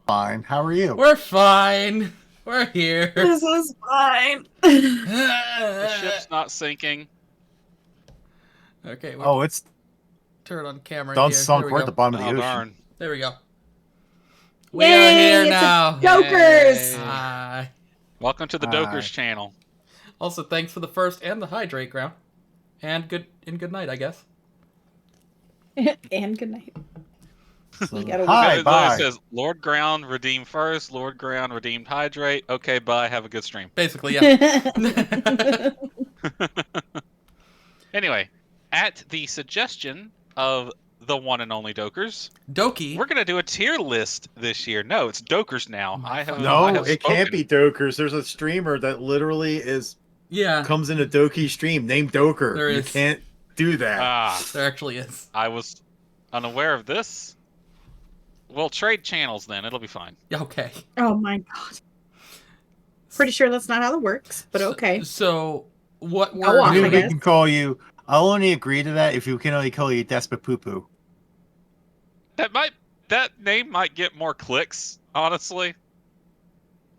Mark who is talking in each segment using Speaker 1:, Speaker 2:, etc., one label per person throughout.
Speaker 1: Fine. How are you?
Speaker 2: We're fine. We're here.
Speaker 3: This is fine.
Speaker 4: The ship's not sinking.
Speaker 2: Okay,
Speaker 1: Oh, it's
Speaker 2: turn on camera
Speaker 1: done
Speaker 2: here.
Speaker 1: sunk.
Speaker 2: There
Speaker 1: We're
Speaker 2: we
Speaker 1: at the
Speaker 2: go.
Speaker 1: bottom of the
Speaker 4: Oh,
Speaker 1: ocean.
Speaker 4: darn.
Speaker 2: There we go. We
Speaker 3: Yay,
Speaker 2: are here
Speaker 3: it's
Speaker 2: now.
Speaker 3: the Jokers.
Speaker 4: Yay.
Speaker 2: Hi.
Speaker 4: Welcome to the
Speaker 1: Hi.
Speaker 4: Dokers channel.
Speaker 2: Also, thanks for the first and the hydrate ground. And good night, I guess.
Speaker 3: And good night.
Speaker 1: So,
Speaker 3: You gotta
Speaker 1: hi,
Speaker 4: It
Speaker 1: bye.
Speaker 4: says Lord Ground, redeem first. Lord Ground, redeemed hydrate. Okay, bye. Have a good stream.
Speaker 2: Basically, yeah.
Speaker 4: Anyway, at the suggestion of the one and only Dokers,
Speaker 2: Doki.
Speaker 4: we're gonna do a tier list this year. No, it's Dokers now. I have
Speaker 1: No, it can't
Speaker 4: spoken.
Speaker 1: be Dokers. There's a streamer that literally
Speaker 2: Yeah,
Speaker 1: comes in a Doki stream named Doker.
Speaker 2: There
Speaker 1: You
Speaker 2: is.
Speaker 1: can't do that.
Speaker 4: Ah,
Speaker 2: there actually is.
Speaker 4: I was unaware of this. Well, trade channels then. It'll be fine.
Speaker 2: Yeah, okay.
Speaker 3: Oh my god. Pretty sure that's not how that works, but okay.
Speaker 2: So, what
Speaker 3: Go
Speaker 2: word?
Speaker 3: on,
Speaker 1: Maybe
Speaker 3: I
Speaker 1: we
Speaker 3: guess.
Speaker 1: can call you. I'll only agree to that if we can only call you Despa Poo Poo.
Speaker 4: That name might get more clicks, honestly.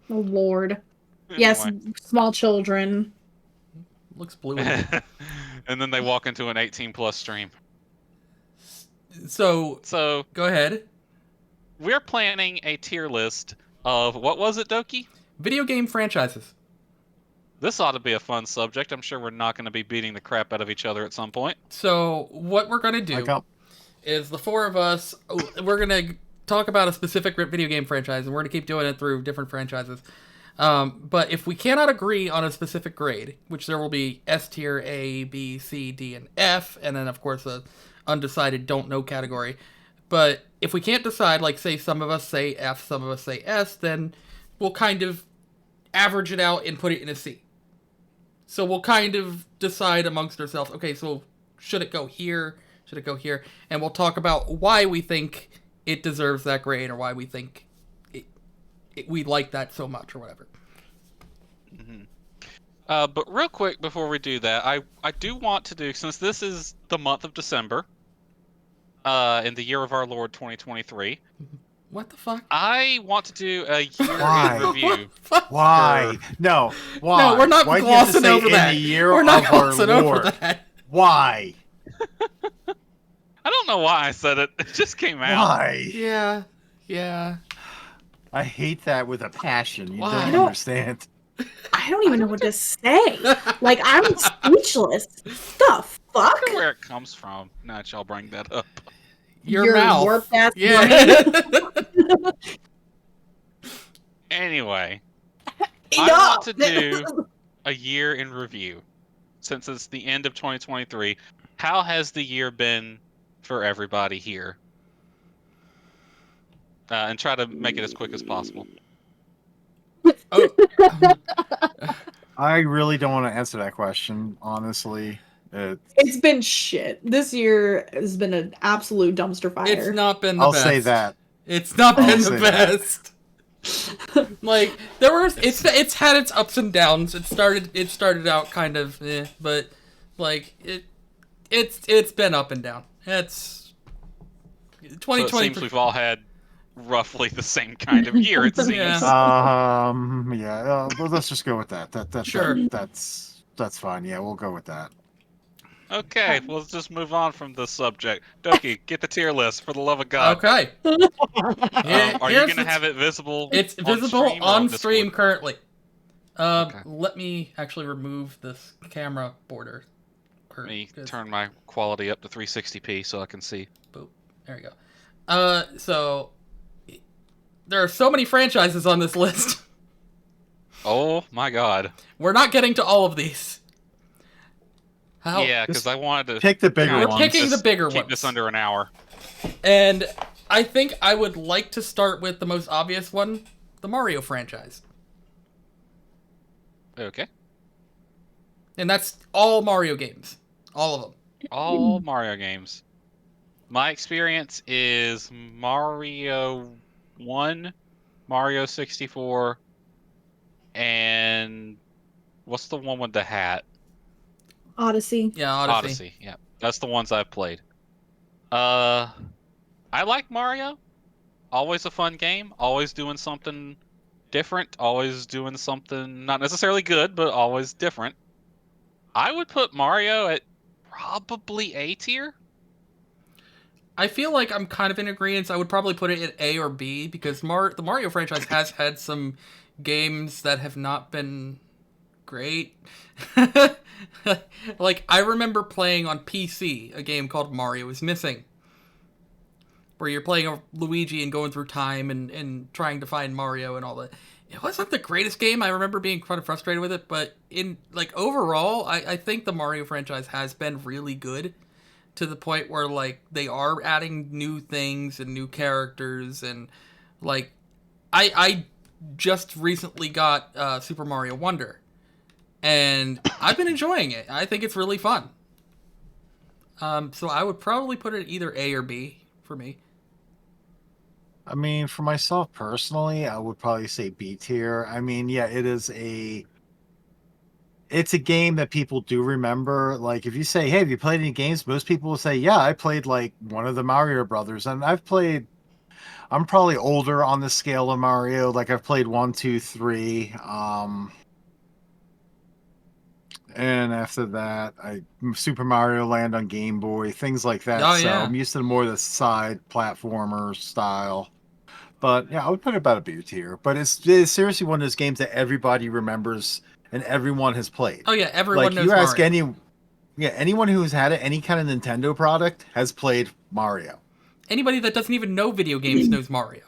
Speaker 3: Oh Lord. Yes,
Speaker 4: Anyway.
Speaker 3: small children.
Speaker 2: Looks blue. in it.
Speaker 4: And then they walk into an 18+ stream.
Speaker 2: So,
Speaker 4: So
Speaker 2: go ahead.
Speaker 4: we're planning a tier list of, what was it, Doki?
Speaker 2: Video game franchises.
Speaker 4: This ought to be a fun subject. I'm sure we're not going to be beating the crap out of each other at some point.
Speaker 2: So, what we're gonna do is the four of us. We're gonna talk about a specific video game franchise, and we're gonna keep doing it through different franchises. But if we cannot agree on a specific grade, which there will be S tier, A, B, C, D, and F, and then of course a undecided don't know category. But if we can't decide, like say some of us say F, some of us say S, then we'll kind of average it out and put it in a C. So we'll kind of decide amongst ourselves, okay, so should it go here? Should it go here? And we'll talk about why we think it deserves that grade or why we think we like that so much or whatever.
Speaker 4: But real quick before we do that, I do want to do, since this is the month of December, in the year of our Lord 2023,
Speaker 2: What the fuck?
Speaker 4: I want to do a year
Speaker 1: Why?
Speaker 4: in review.
Speaker 1: Why? No. Why?
Speaker 2: No, we're not
Speaker 1: Why do you have to
Speaker 2: glossing
Speaker 1: say
Speaker 2: over
Speaker 1: in
Speaker 2: that.
Speaker 1: the year
Speaker 2: We're not
Speaker 1: of our
Speaker 2: glossing over
Speaker 1: Lord?
Speaker 2: that.
Speaker 1: Why?
Speaker 4: I don't know why I said it. It just came out.
Speaker 1: Why?
Speaker 2: Yeah.
Speaker 1: I hate that with a passion. You
Speaker 2: Why?
Speaker 1: don't
Speaker 2: I don't-
Speaker 1: understand.
Speaker 3: I don't even know what to say. Like, I'm speechless. The fuck?
Speaker 4: I wonder where it comes from. Now that y'all bring that up.
Speaker 2: Your mouth.
Speaker 3: warped ass
Speaker 2: Yeah.
Speaker 3: brain.
Speaker 4: Anyway, I
Speaker 3: No.
Speaker 4: want to do a year in review. Since it's the end of 2023, how has the year been for everybody here? And try to make it as quick as possible.
Speaker 2: Oh,
Speaker 1: I really don't want to answer that question, honestly.
Speaker 3: It's been shit. This year has been an absolute dumpster fire.
Speaker 2: it's not been the
Speaker 1: I'll
Speaker 2: best.
Speaker 1: say that.
Speaker 2: It's not
Speaker 1: I'll
Speaker 2: been the
Speaker 1: say that.
Speaker 2: best. Like it's had its ups and downs. It started out kind of but like it's been up and down. It's
Speaker 4: So it
Speaker 2: 2023.
Speaker 4: seems we've all had roughly the same kind of year, it seems.
Speaker 2: Yeah.
Speaker 1: Yeah. Let's just go with that.
Speaker 2: Sure.
Speaker 1: That's fine. Yeah, we'll go with that.
Speaker 4: Okay, well, let's just move on from the subject. Doki, get the tier list, for the love of God.
Speaker 2: Okay.
Speaker 4: Are you
Speaker 2: Here's
Speaker 4: going to have it visible?
Speaker 2: It's
Speaker 4: on
Speaker 2: visible
Speaker 4: stream or
Speaker 2: on
Speaker 4: Discord?
Speaker 2: stream currently.
Speaker 4: Okay.
Speaker 2: Let me actually remove this camera border.
Speaker 4: Let me turn my quality up to 360p so I can see.
Speaker 2: Boop. There we go. So there are so many franchises on this list.
Speaker 4: Oh my God.
Speaker 2: We're not getting to all of these. How?
Speaker 4: Yeah, because I wanted to
Speaker 1: Pick the bigger
Speaker 2: We're
Speaker 1: ones.
Speaker 2: picking the bigger
Speaker 4: keep
Speaker 2: ones.
Speaker 4: this under an hour.
Speaker 2: And I think I would like to start with the most obvious one, the Mario franchise.
Speaker 4: Okay.
Speaker 2: And that's all Mario games. All of them.
Speaker 4: All Mario games. My experience is Mario 1, Mario 64, and what's the one with the hat?
Speaker 3: Odyssey.
Speaker 2: Yeah,
Speaker 4: Yeah, that's the ones I've played. I like Mario. always a fun game, always doing something different, always doing something not necessarily good, but always different. I would put Mario at probably A tier.
Speaker 2: I feel like I'm kind of in agreement. I would probably put it at A or B because the Mario franchise has had some games that have not been great. Like, I remember playing on PC a game called Mario is Missing, where you're playing a Luigi and going through time and trying to find Mario and all that. It wasn't the greatest game. I remember being kind of frustrated with it, but in like overall, I think the Mario franchise has been really good to the point where like they are adding new things and new characters and like I just recently got Super Mario Wonder and I've been enjoying it. I think it's really fun. So I would probably put it either A or B for me.
Speaker 1: I mean, for myself personally, I would probably say B tier. I mean, yeah, it's a game that people do remember. Like, if you say, hey, have you played any games? Most people will say, yeah, I played like one of the Mario Brothers. And I'm probably older on the scale of Mario. Like, I've played 1, 2, 3. And after that, Super Mario Land on Game Boy, things like that.
Speaker 2: Oh,
Speaker 1: so
Speaker 2: yeah.
Speaker 1: I'm used to more of the side platformer style. But yeah, I would put it about a B tier. But it's seriously one of those games that everybody remembers and everyone has played.
Speaker 2: Oh yeah, everyone
Speaker 1: Like
Speaker 2: knows
Speaker 1: you ask
Speaker 2: Mario.
Speaker 1: anyone who's had it, any kind of Nintendo product has played Mario.
Speaker 2: Anybody that doesn't even know video games knows Mario.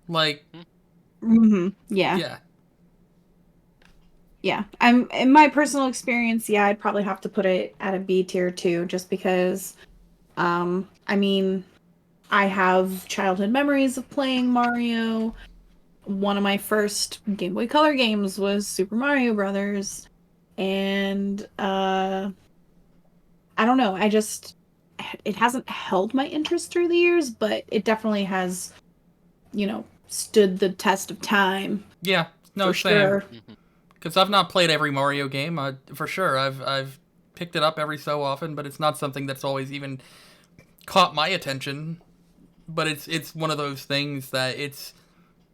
Speaker 2: Like,
Speaker 3: Yeah. I'm in my personal experience. Yeah, I'd probably have to put it at a B tier too, just because. I mean, I have childhood memories of playing Mario. One of my first Game Boy Color games was Super Mario Brothers, and I don't know. It hasn't held my interest through the years, but it definitely has, stood the test of time.
Speaker 2: yeah, no,
Speaker 3: for
Speaker 2: same.
Speaker 3: sure.
Speaker 2: Because I've not played every Mario game, for sure. I've picked it up every so often, but it's not something that's always even caught my attention. But it's one of those things that it's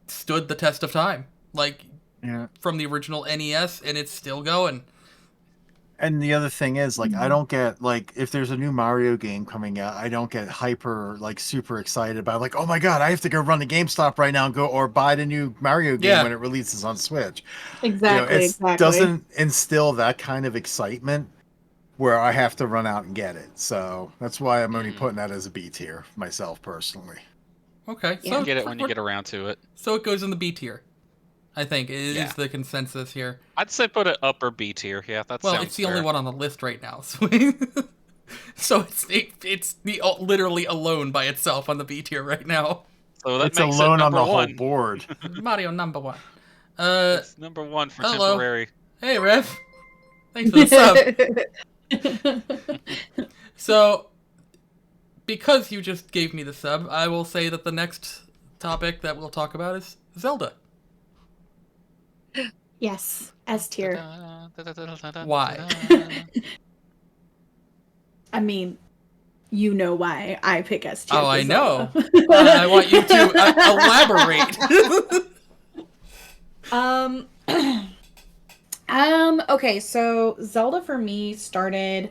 Speaker 2: stood the test of time. Like, from the original NES, and it's still going.
Speaker 1: And the other thing is, like, I don't get, like, if there's a new Mario game coming out, I don't get super excited about, like, oh my god, I have to go run to GameStop right now and or buy the new Mario game when it releases on Switch.
Speaker 3: Exactly,
Speaker 1: It doesn't instill that kind of excitement where I have to run out and get it. So that's why I'm only putting that as a B tier, myself, personally.
Speaker 2: Okay,
Speaker 3: Yeah.
Speaker 2: so
Speaker 4: Get it when you get around to it.
Speaker 2: So it goes in the B tier. I think it is the consensus here.
Speaker 4: I'd say put it upper B tier. Yeah, that sounds
Speaker 2: it's the
Speaker 4: fair.
Speaker 2: only one on the list right now. So it's literally alone by itself on the B tier right now.
Speaker 4: So that
Speaker 1: It's
Speaker 4: makes
Speaker 1: alone
Speaker 4: it
Speaker 1: on
Speaker 4: number
Speaker 1: the
Speaker 4: one.
Speaker 1: whole board.
Speaker 2: Mario number 1.
Speaker 4: It's number 1 for
Speaker 2: hello.
Speaker 4: temporary.
Speaker 2: Hey, Rev. Thanks for the sub. So, because you just gave me the sub, I will say that the next topic that we'll talk about is Zelda.
Speaker 3: Yes, S tier.
Speaker 2: Why?
Speaker 3: I mean, you know why I pick S tier.
Speaker 2: Oh, I know.
Speaker 3: Zelda.
Speaker 2: I want you to elaborate.
Speaker 3: Okay, so Zelda for me started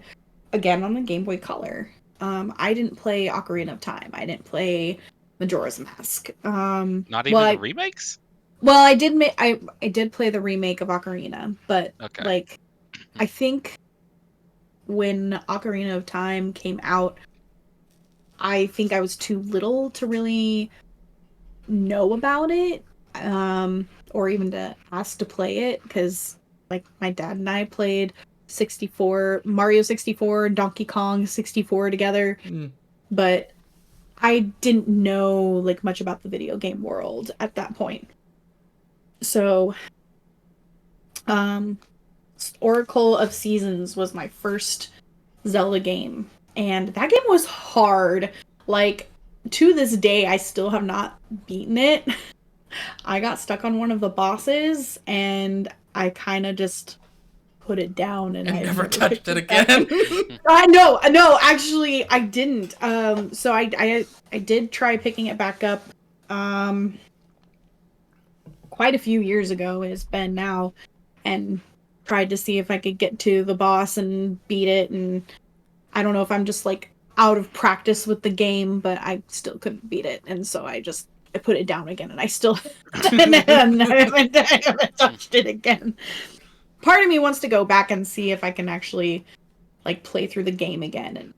Speaker 3: again on the Game Boy Color. I didn't play Ocarina of Time. I didn't play Majora's Mask.
Speaker 4: Not even the remakes?
Speaker 3: Well, I did play the remake of Ocarina, but like I think when Ocarina of Time came out, I think I was too little to really know about it, or even to ask to play it, because like my dad and I played Mario 64, Donkey Kong 64 together, but I didn't know like much about the video game world at that point. So, Oracle of Seasons was my first Zelda game, and that game was hard. Like, to this day, I still have not beaten it. I got stuck on one of the bosses, and I kind of just put it down, and I
Speaker 2: never touched it again.
Speaker 3: No, actually, I didn't. So I did try picking it back up quite a few years ago it's been now, and tried to see if I could get to the boss and beat it, and I don't know if I'm just like out of practice with the game, but I still couldn't beat it, and so I put it down again, and I still I haven't touched it again. Part of me wants to go back and see if I can actually like play through the game again and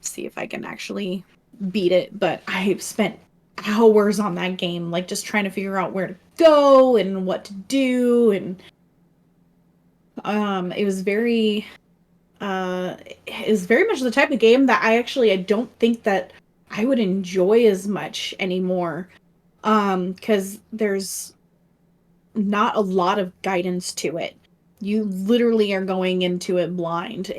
Speaker 3: see if I can actually beat it, but I've spent hours on that game, like just trying to figure out where to go and what to do, and it was very much the type of game that I don't think that I would enjoy as much anymore, because there's not a lot of guidance to it. You literally are going into it blind.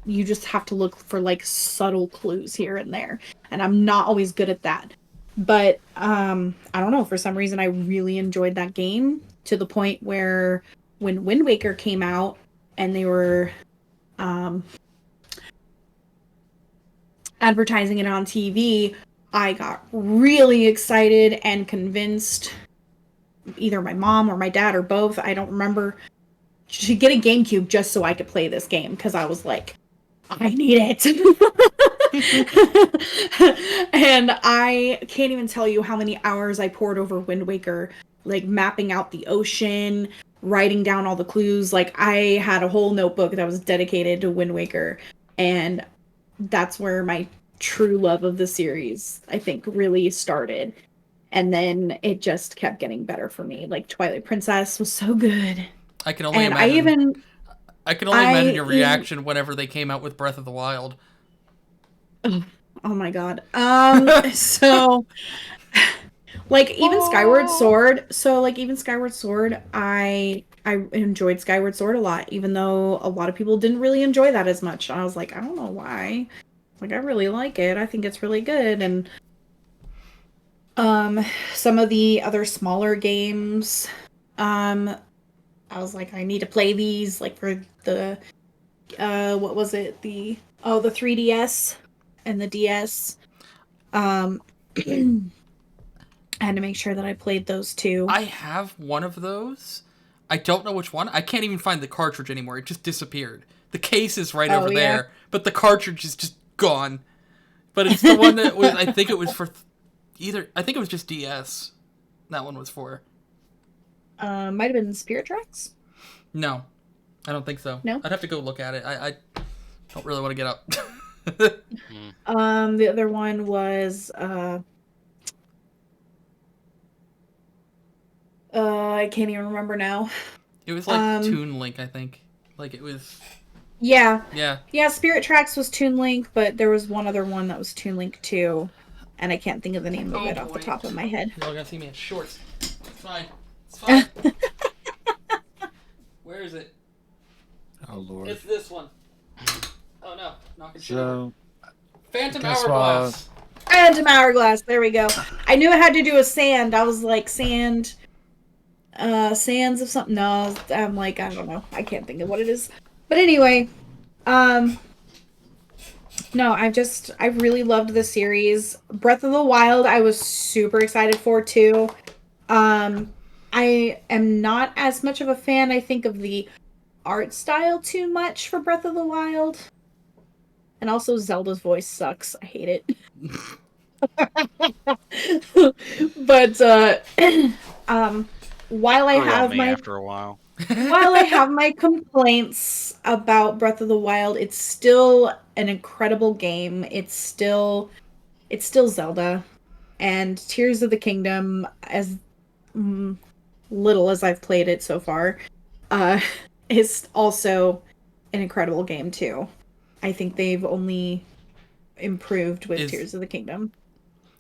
Speaker 3: You just have to look for like subtle clues here and there, and I'm not always good at that. But I don't know, for some reason I really enjoyed that game, to the point where when Wind Waker came out and they were advertising it on TV, I got really excited and convinced either my mom or my dad or both, I don't remember, to get a GameCube just so I could play this game, because I was like, I need it. And I can't even tell you how many hours I poured over Wind Waker, like mapping out the ocean, writing down all the clues. Like, I had a whole notebook that was dedicated to Wind Waker, and that's where my true love of the series, I think, really started. And then it just kept getting better for me. Like, Twilight Princess was so good.
Speaker 2: I can only imagine. I can only imagine your reaction whenever they came out with Breath of the Wild.
Speaker 3: Oh my god. So, like, even Skyward Sword. So, like, even Skyward Sword, I enjoyed Skyward Sword a lot, even though a lot of people didn't really enjoy that as much. I was like, I don't know why. Like, I really like it. I think it's really good. And some of the other smaller games, I was like, I need to play these, like, for the what was it? The 3DS and the DS. I had to make sure that I played those too.
Speaker 2: I have one of those. I don't know which one. I can't even find the cartridge anymore. It just disappeared. The case is right over there, but the cartridge is just gone. But it's the one that was, I think it was for I think it was just DS. That one was for.
Speaker 3: Might have been Spirit Tracks?
Speaker 2: No. I don't think so.
Speaker 3: No?
Speaker 2: I'd have to go look at it. I don't really want to get up.
Speaker 3: The other one was I can't even remember now.
Speaker 2: It was like Toon Link, I think. Like, it was...
Speaker 3: Yeah.
Speaker 2: Yeah.
Speaker 3: Yeah, Spirit Tracks was Toon Link, but there was one other one that was Toon Link too, and I can't think of the name of it off the top of my head.
Speaker 2: Y'all gotta see me in shorts. It's fine. It's fine. Where is it?
Speaker 1: Oh, Lord.
Speaker 2: It's this one. Oh, no. Knocking shit
Speaker 1: So...
Speaker 2: over. Phantom Hourglass.
Speaker 3: Phantom Hourglass. There we go. I knew I had to do a sand. I was like, sands of something. No, I'm like, I don't know. I can't think of what it is. But anyway, no, I really loved the series. Breath of the Wild, I was super excited for too. I am not as much of a fan, I think, of the art style too much for Breath of the Wild. And also, Zelda's voice sucks. I hate it. But while I have my
Speaker 4: after a while.
Speaker 3: while I have my complaints about Breath of the Wild, it's still an incredible game. It's still Zelda, and Tears of the Kingdom, as little as I've played it so far, is also an incredible game too. I think they've only improved with Tears of the Kingdom.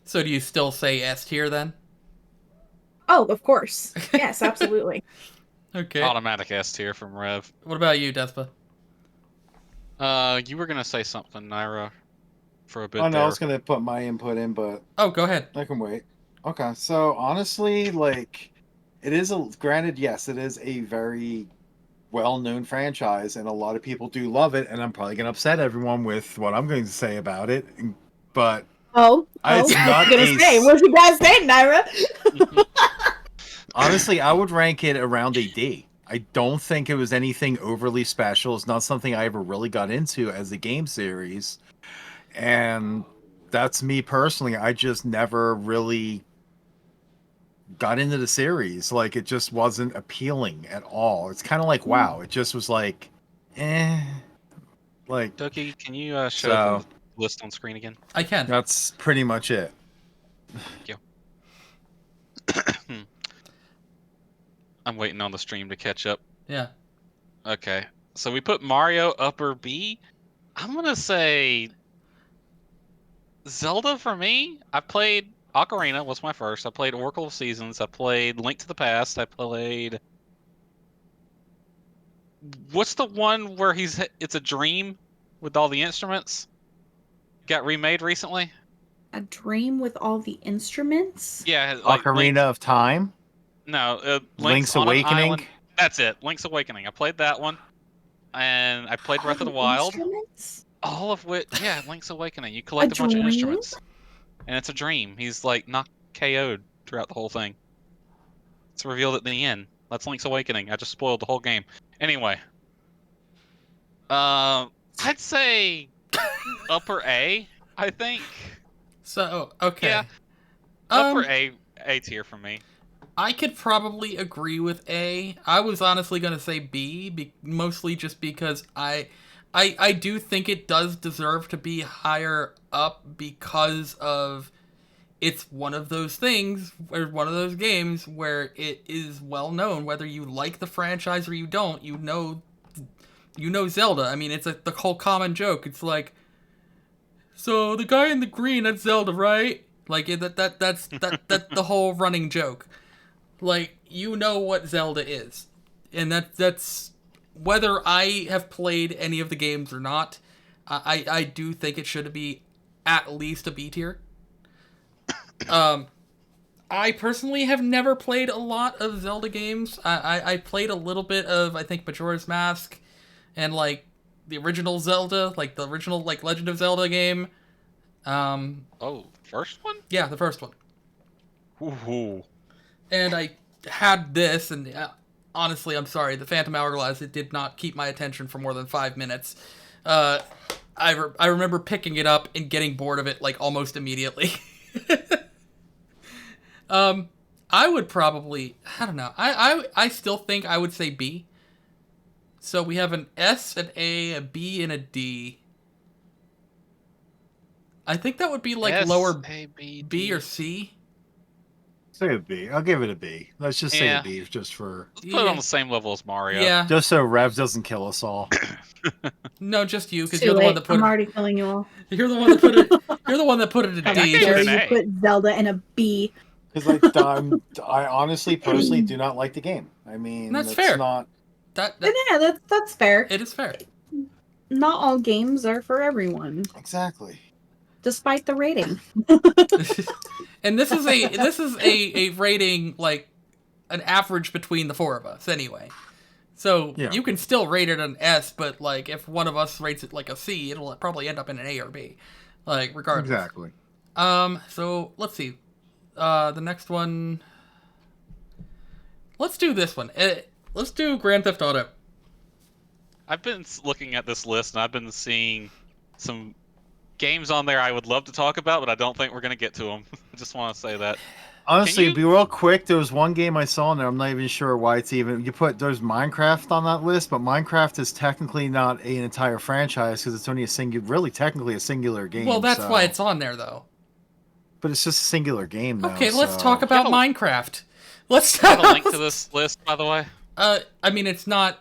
Speaker 2: So do you still say S tier then?
Speaker 3: Oh, of course. Yes, absolutely.
Speaker 2: Okay.
Speaker 4: Automatic S tier from Rev.
Speaker 2: What about you, Despa?
Speaker 4: You were gonna say something, Nyra, for a bit.
Speaker 1: Oh no, I was gonna put my input in, but
Speaker 2: oh, go ahead.
Speaker 1: I can wait. Okay, so honestly, like, it is granted, yes, it is a very well-known franchise, and a lot of people do love it, and I'm probably gonna upset everyone with what I'm going to say about it, but It's not
Speaker 3: gonna say? What you guys saying, Nyra?
Speaker 1: Honestly, I would rank it around a D. I don't think it was anything overly special. It's not something I ever really got into as a game series. And that's me personally. I just never really got into the series. Like, it just wasn't appealing at all. It's kind of like WoW. It just was like, eh. Like,
Speaker 4: Ducky, can you show the list on screen again?
Speaker 2: I can.
Speaker 1: That's pretty much it.
Speaker 4: Thank you. I'm waiting on the stream to catch up.
Speaker 2: Yeah.
Speaker 4: Okay. So we put Mario upper B. I'm going to say Zelda for me. I played Ocarina was my first. I played Oracle of Seasons. I played Link to the Past. I played... What's the one where it's a dream with all the instruments? Got remade recently?
Speaker 3: A dream with all the instruments?
Speaker 4: Yeah.
Speaker 1: Like Ocarina of Time?
Speaker 4: No,
Speaker 1: Link's Awakening.
Speaker 4: That's it. Link's Awakening. I played that one, and I played Breath of the Wild.
Speaker 3: Instruments?
Speaker 4: All of which, yeah, Link's Awakening. You collect a bunch of instruments, and it's a dream. He's like not KO'd throughout the whole thing. It's revealed at the end. That's Link's Awakening. I just spoiled the whole game. Anyway, I'd say upper A. I think.
Speaker 2: So okay.
Speaker 4: Yeah. Upper A tier for me.
Speaker 2: I could probably agree with A. I was honestly going to say B, mostly just because I do think it does deserve to be higher up because of it's one of those things, or one of those games where it is well known, whether you like the franchise or you don't, you know Zelda. I mean, it's the whole common joke. It's like, so the guy in the green, that's Zelda, right? Like, that's the whole running joke. Like, you know what Zelda is. And that's whether I have played any of the games or not, I do think it should be at least a B tier. I personally have never played a lot of Zelda games. I played a little bit of, I think, Majora's Mask and, like, the original Zelda, like, the original, like, Legend of Zelda game.
Speaker 4: First one?
Speaker 2: Yeah, the first one.
Speaker 4: Ooh.
Speaker 2: And I had this, and honestly, I'm sorry, the Phantom Hourglass, it did not keep my attention for more than 5 minutes. I remember picking it up and getting bored of it, like, almost immediately. I would probably, I don't know, I still think I would say B. So we have an S, an A, a B, and a D. I think that would be like
Speaker 4: S,
Speaker 2: lower
Speaker 4: A, B,
Speaker 2: B or C.
Speaker 1: Say a B. I'll give it a B. Let's just say a B just for...
Speaker 4: Let's put it on the same level as Mario.
Speaker 2: Yeah.
Speaker 1: Just so Rev doesn't kill us all.
Speaker 2: No, just you, because you're the one that put
Speaker 3: I'm already killing you all.
Speaker 2: You're the one that put it. You're the one that put it in D.
Speaker 3: You put Zelda in a B.
Speaker 1: Because I honestly, personally, do not like the game. I mean,
Speaker 2: that's fair.
Speaker 1: Not...
Speaker 3: Yeah, that's fair.
Speaker 2: It is fair.
Speaker 3: Not all games are for everyone.
Speaker 1: Exactly.
Speaker 3: Despite the rating.
Speaker 2: And this is a rating, like, an average between the four of us anyway. So you can still rate it an S, but, like, if one of us rates it like a C, it'll probably end up in an A or B. Like, regardless.
Speaker 1: Exactly.
Speaker 2: So let's see. The next one. Let's do this one. Let's do Grand Theft Auto.
Speaker 4: I've been looking at this list and I've been seeing some games on there I would love to talk about, but I don't think we're going to get to them. I just want to say that.
Speaker 1: Honestly, be real quick, there was one game I saw in there, I'm not even sure why it's even... There's Minecraft on that list, but Minecraft is technically not an entire franchise because it's only technically a singular game.
Speaker 2: Well, that's why it's on there, though.
Speaker 1: But it's just a singular game now.
Speaker 2: Okay, let's talk about Minecraft. Let's
Speaker 4: have a link to this list, by the way.
Speaker 2: I mean, it's not...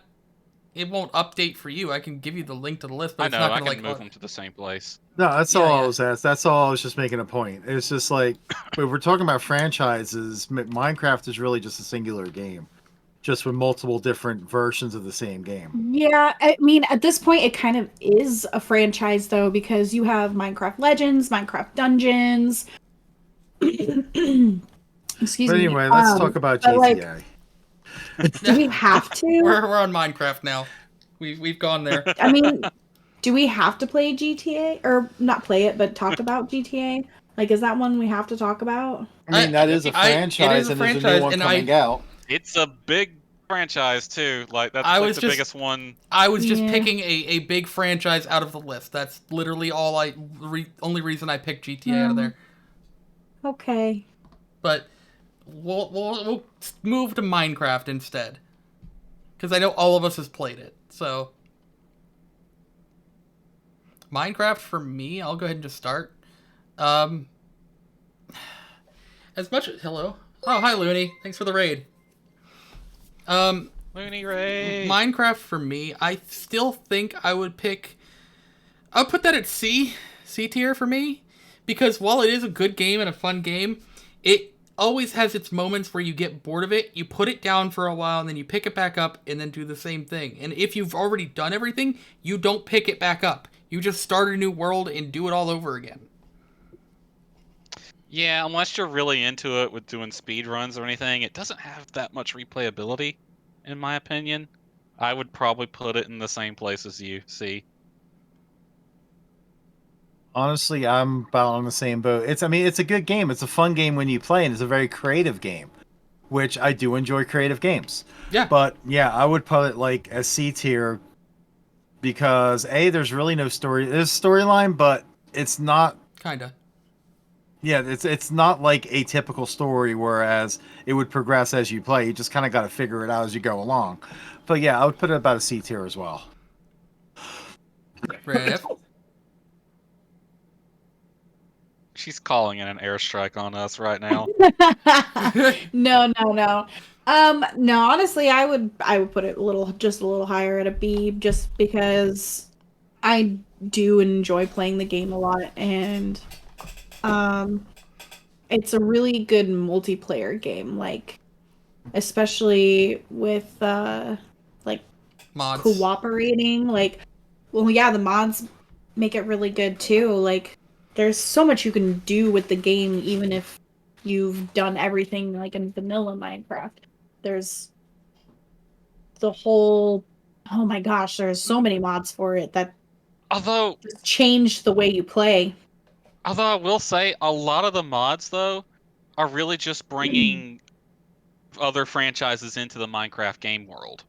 Speaker 2: It won't update for you. I can give you the link to the list, but it's not going to,
Speaker 4: I can move them to the same place.
Speaker 1: No, that's all I was asked. That's all I was just making a point. It's just like, when we're talking about franchises, Minecraft is really just a singular game. Just with multiple different versions of the same game.
Speaker 3: Yeah, I mean, at this point, it kind of is a franchise, though, because you have Minecraft Legends, Minecraft Dungeons. Excuse me.
Speaker 1: But anyway, let's talk about GTA.
Speaker 3: Do we have to?
Speaker 2: We're on Minecraft now. We've gone there.
Speaker 3: I mean, do we have to play GTA or not play it, but talk about GTA? Like, is that one we have to talk about?
Speaker 1: I mean, that is a franchise, and there's a new one coming out.
Speaker 4: It's a big franchise too. Like that's like the biggest one.
Speaker 2: I was just picking a big franchise out of the list. That's literally all only reason I picked GTA out of there.
Speaker 3: Okay.
Speaker 2: But we'll move to Minecraft instead, because I know all of us has played it. So Minecraft for me, I'll go ahead and just start. As much as hello. Oh, hi Looney. Thanks for the raid.
Speaker 4: Looney raid.
Speaker 2: Minecraft for me, I still think I would pick. I'll put that at C tier for me, because while it is a good game and a fun game, it always has its moments where you get bored of it. You put it down for a while and then you pick it back up and then do the same thing. And if you've already done everything, you don't pick it back up. You just start a new world and do it all over again.
Speaker 4: Yeah, unless you're really into it with doing speed runs or anything, it doesn't have that much replayability, in my opinion. I would probably put it in the same place as you, see.
Speaker 1: Honestly, I'm about on the same boat. It's a good game. It's a fun game when you play, and it's a very creative game, which I do enjoy creative games.
Speaker 2: Yeah.
Speaker 1: But yeah, I would put it like a C tier because there's really no story. There's a storyline, but it's not
Speaker 2: kinda.
Speaker 1: Yeah, it's not like a typical story, whereas it would progress as you play. You just kind of got to figure it out as you go along. But yeah, I would put it about a C tier as well.
Speaker 2: Riff.
Speaker 4: She's calling in an airstrike on us right now.
Speaker 3: No. No, honestly, I would put it just a little higher at a B, just because I do enjoy playing the game a lot, and it's a really good multiplayer game, like especially with like
Speaker 2: mods
Speaker 3: cooperating. Like, well, yeah, the mods make it really good too. Like, there's so much you can do with the game, even if you've done everything like in vanilla Minecraft. There's the whole, oh my gosh, there's so many mods for it that change the way you play.
Speaker 4: Although I will say, a lot of the mods, though, are really just bringing other franchises into the Minecraft game world.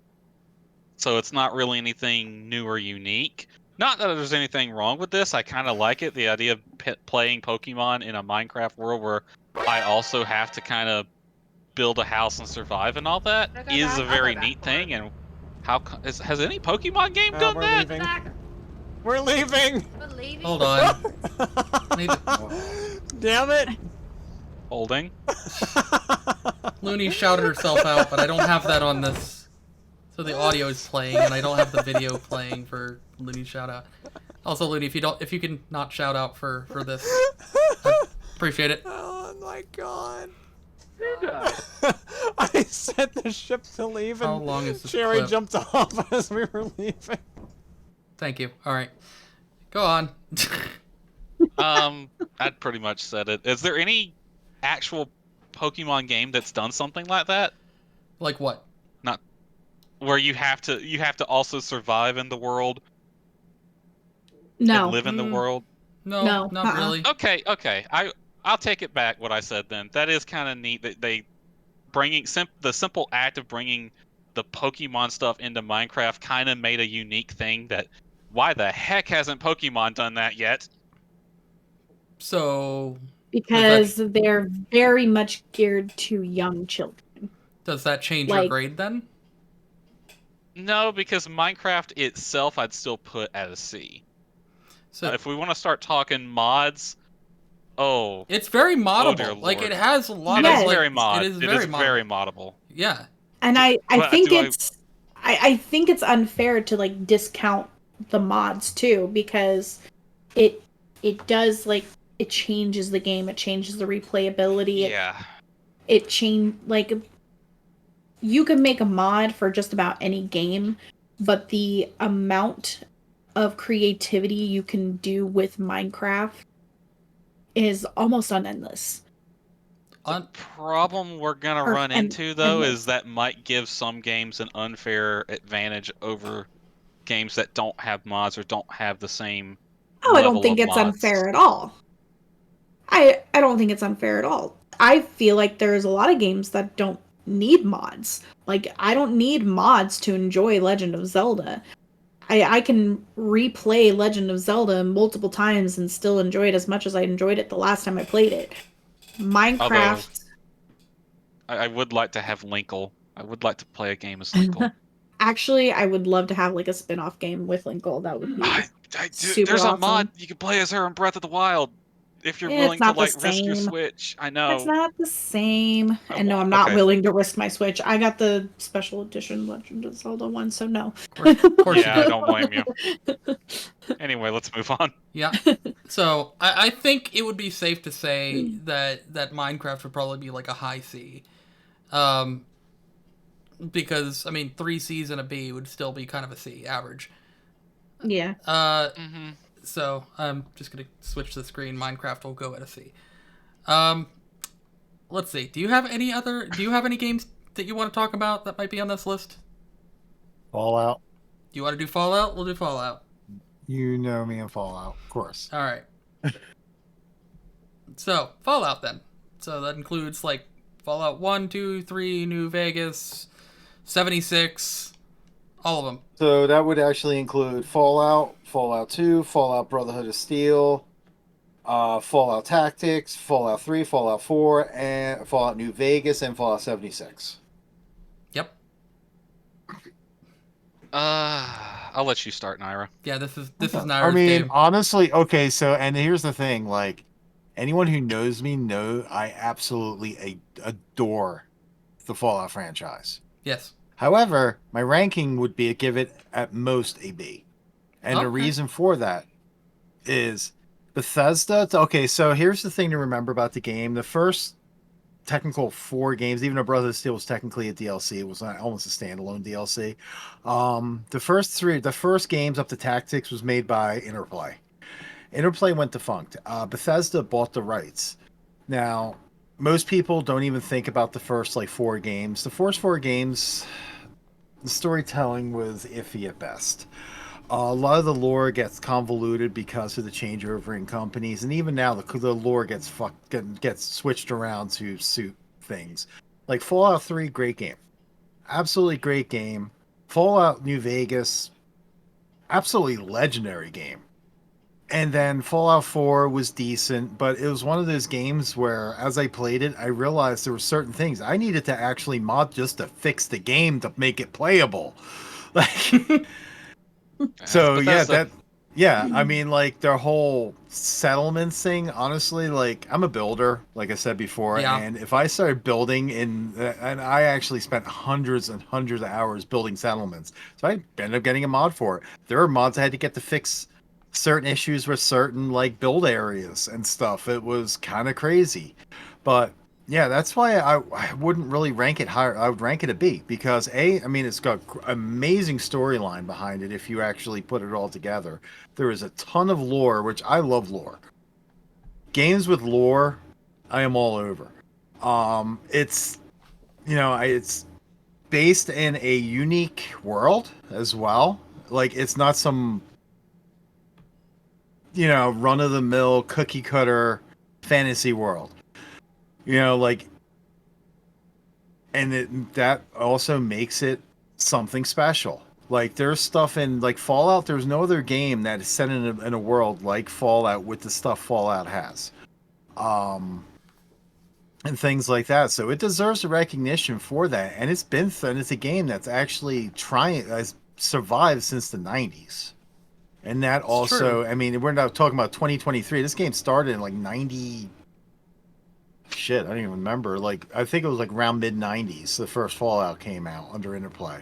Speaker 4: So it's not really anything new or unique. Not that there's anything wrong with this. I kind of like it. The idea of playing Pokemon in a Minecraft world where I also have to kind of build a house and survive and all that is a very neat thing. And has any Pokemon game done that?
Speaker 5: Leaving. We're leaving.
Speaker 2: Hold on.
Speaker 5: Damn it.
Speaker 4: Holding.
Speaker 2: Looney shouted herself out, but I don't have that on this. So the audio is playing, and I don't have the video playing for Looney's shout out. Also, Looney, if you can not shout out for this, I'd appreciate it.
Speaker 5: Oh my god. I set the ship to leave, and
Speaker 2: how long is this
Speaker 5: Cherry
Speaker 2: clip?
Speaker 5: jumped off as we were leaving.
Speaker 2: Thank you. All right, go on.
Speaker 4: I'd pretty much said it. Is there any actual Pokemon game that's done something like that?
Speaker 2: Like what?
Speaker 4: Not where you have to also survive in the world.
Speaker 3: No.
Speaker 4: And live in the world.
Speaker 2: No, not really.
Speaker 4: Okay. I'll take it back. What I said then. That is kind of neat that they bringing the simple act of bringing the Pokemon stuff into Minecraft kind of made a unique thing that. Why the heck hasn't Pokemon done that yet?
Speaker 2: So...
Speaker 3: Because they're very much geared to young children.
Speaker 2: Does that change your grade then?
Speaker 4: No, because Minecraft itself I'd still put at a C. So if we want to start talking mods... It's
Speaker 2: very moddable. Like, it has a lot of...
Speaker 4: It is very moddable.
Speaker 2: Yeah.
Speaker 3: And I think it's unfair to, like, discount the mods too, because it does, like, it changes the game, it changes the replayability. You can make a mod for just about any game, but the amount of creativity you can do with Minecraft is almost unendless.
Speaker 4: The problem we're gonna run into though is that might give some games an unfair advantage over games that don't have mods or don't have the same
Speaker 3: I don't think it's unfair at all. I don't think it's unfair at all. I feel like there's a lot of games that don't need mods. Like, I don't need mods to enjoy Legend of Zelda. I can replay Legend of Zelda multiple times and still enjoy it as much as I enjoyed it the last time I played it. Minecraft.
Speaker 4: Although, I would like to have Linkle. I would like to play a game as Linkle.
Speaker 3: Actually, I would love to have like a spin-off game with Linkle. That would be super
Speaker 4: There's
Speaker 3: awesome.
Speaker 4: a mod you can play as her in Breath of the Wild. If you're willing to like risk your Switch, I know.
Speaker 3: It's not the same. And no, I'm not willing to risk my Switch. I got the special edition Legend of Zelda one, so no.
Speaker 2: Of course
Speaker 4: yeah, I don't blame you. Anyway, let's move on.
Speaker 2: Yeah. So I think it would be safe to say that Minecraft would probably be like a high C. Because I mean 3 C's and a B would still be kind of a C average.
Speaker 3: Yeah.
Speaker 2: So I'm just gonna switch the screen. Minecraft will go at a C. Let's see. Do you have any games that you want to talk about that might be on this list?
Speaker 1: Fallout.
Speaker 2: You want to do Fallout? We'll do Fallout.
Speaker 1: You know me and Fallout, of course.
Speaker 2: All right. So Fallout then. So that includes like Fallout 1, 2, 3, New Vegas, 76, all of them.
Speaker 1: So that would actually include Fallout, Fallout 2, Fallout Brotherhood of Steel, Fallout Tactics, Fallout 3, Fallout 4, and Fallout New Vegas, and Fallout 76.
Speaker 2: Yep.
Speaker 4: I'll let you start, Nyra.
Speaker 2: Yeah, this is Nyra's
Speaker 1: I mean,
Speaker 2: game.
Speaker 1: honestly, okay, so, and here's the thing, like, anyone who knows me knows I absolutely adore the Fallout franchise.
Speaker 2: Yes.
Speaker 1: However, my ranking would be give it at most a B. And the reason for that is Bethesda. Okay, so here's the thing to remember about the game. The first technical 4 games, even though Brotherhood of Steel was technically a DLC, it was almost a standalone DLC. The first games up to Tactics was made by Interplay. Interplay went defunct. Bethesda bought the rights. Now, most people don't even think about the first 4 games. The first 4 games, the storytelling was iffy at best. A lot of the lore gets convoluted because of the changeover in companies, and even now the lore gets switched around to suit things. Like Fallout 3, great game, absolutely great game. Fallout New Vegas, absolutely legendary game. And then Fallout 4 was decent, but it was one of those games where, as I played it, I realized there were certain things I needed to actually mod just to fix the game to make it playable. Like, so yeah, I mean, like their whole settlements thing. Honestly, like I'm a builder, like I said before, and if I started building and I actually spent hundreds and hundreds of hours building settlements, so I ended up getting a mod for it. There are mods I had to get to fix certain issues with certain build areas and stuff. It was kind of crazy, but yeah, that's why I wouldn't really rank it higher. I would rank it a B because I mean it's got amazing storyline behind it if you actually put it all together. There is a ton of lore, which I love lore. Games with lore, I am all over. It's it's based in a unique world as well. Like it's not some run-of-the-mill cookie cutter fantasy world. And that also makes it something special. Like there's stuff in Fallout. There's no other game that is set in a world like Fallout with the stuff Fallout has, and things like that. So it deserves a recognition for that. And it's a game that's actually has survived since the 90s. And that it's also, true. I mean, we're not talking about 2023. This game started in 90. Shit, I don't even remember. I think it was around mid-90s. The first Fallout came out under Interplay.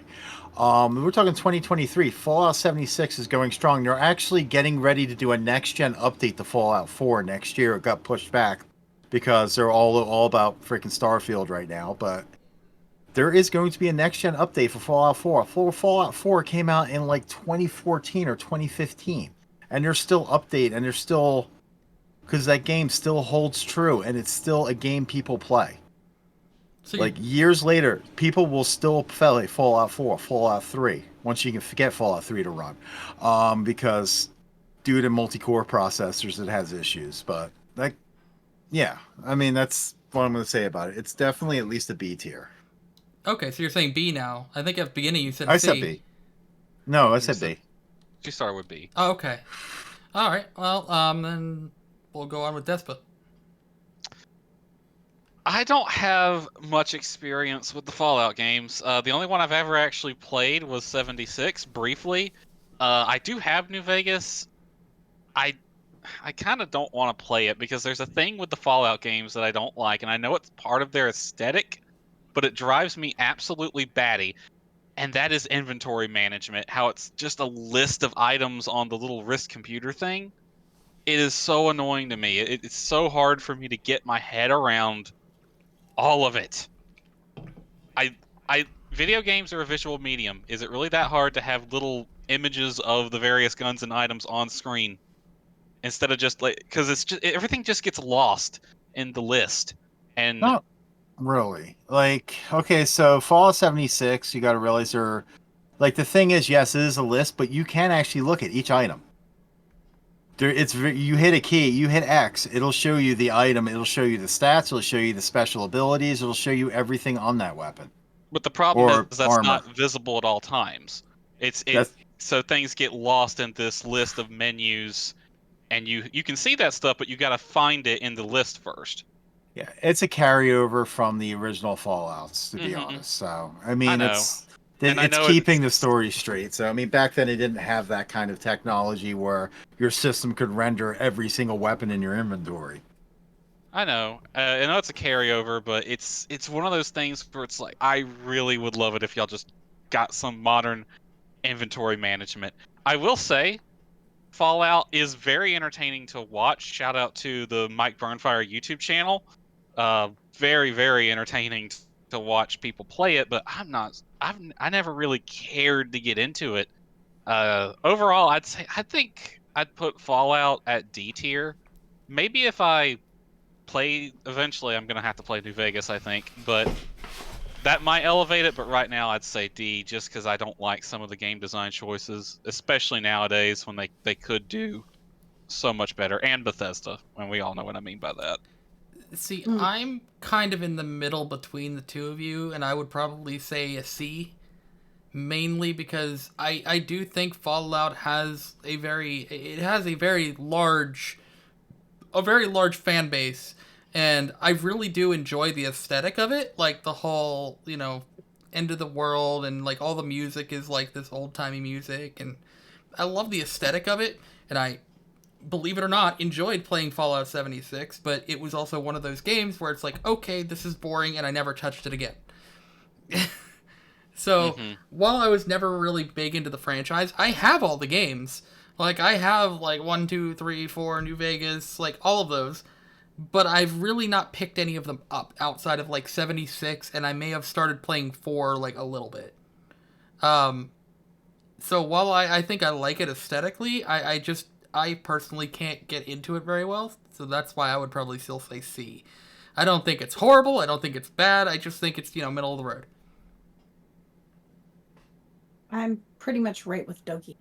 Speaker 1: We're talking 2023. Fallout 76 is going strong. They're actually getting ready to do a next-gen update to Fallout 4 next year. It got pushed back because they're all about freaking Starfield right now. But there is going to be a next-gen update for Fallout 4. Fallout 4 came out in 2014 or 2015. And they're still updating, and they're still... Because that game still holds true, and it's still a game people play. So years later, people will still play Fallout 4, Fallout 3, once you can get Fallout 3 to run. Because due to multi-core processors, it has issues. But Yeah, I mean that's what I'm going to say about it. It's definitely at least a B tier.
Speaker 2: Okay, so you're saying B now. I think at the beginning you said
Speaker 1: I
Speaker 2: C.
Speaker 1: said B. No, I said B.
Speaker 4: She started with B.
Speaker 2: Oh, okay. All right. Well, then we'll go on with Despa.
Speaker 4: I don't have much experience with the Fallout games. The only one I've ever actually played was 76, briefly. I do have New Vegas. I kind of don't want to play it because there's a thing with the Fallout games that I don't like, and I know it's part of their aesthetic, but it drives me absolutely batty. And that is inventory management. How it's just a list of items on the little wrist computer thing. It is so annoying to me. It's so hard for me to get my head around all of it. Video games are a visual medium. Is it really that hard to have little images of the various guns and items on screen instead of just like, because it's just everything just gets lost in the list. And
Speaker 1: Not really. Like, okay, so Fallout 76, you got to realize they're like the thing is, yes, it is a list, but you can actually look at each item. You hit a key, you hit X, it'll show you the item, it'll show you the stats, it'll show you the special abilities, it'll show you everything on that weapon.
Speaker 4: but the problem
Speaker 1: Or
Speaker 4: is that's
Speaker 1: armor.
Speaker 4: not visible at all times. So things get lost in this list of menus, and you can see that stuff, but you got to find it in the list first.
Speaker 1: Yeah, it's a carryover from the original Fallouts, to be honest. So, I mean, it's keeping the story straight. So, I mean, back then it didn't have that kind of technology where your system could render every single weapon in your inventory.
Speaker 4: I know it's a carryover, but it's one of those things where it's like I really would love it if y'all just got some modern inventory management. I will say, Fallout is very entertaining to watch. Shout out to the Mike Burnfire YouTube channel. Very, very entertaining to watch people play it, but I never really cared to get into it. Overall, I think I'd put Fallout at D tier. Maybe if I play eventually, I'm gonna have to play New Vegas, I think, but that might elevate it. But right now, I'd say D, just because I don't like some of the game design choices, especially nowadays when they could do so much better. And Bethesda, and we all know what I mean by that.
Speaker 2: See, I'm kind of in the middle between the two of you, and I would probably say a C, mainly because I do think Fallout has a very large fan base, and I really do enjoy the aesthetic of it, like the whole, end of the world, and like all the music is like this old-timey music, and I love the aesthetic of it, and I, believe it or not, enjoyed playing Fallout 76, but it was also one of those games where it's like, okay, this is boring, and I never touched it again. So, while I was never really big into the franchise, I have all the games. Like, I have, 1, 2, 3, 4, New Vegas, all of those, but I've really not picked any of them up outside of, 76, and I may have started playing 4, a little bit. So, while I think I like it aesthetically, I personally can't get into it very well, so that's why I would probably still say C. I don't think it's horrible, I don't think it's bad, I just think it's, middle of the road.
Speaker 3: I'm pretty much right with Doki.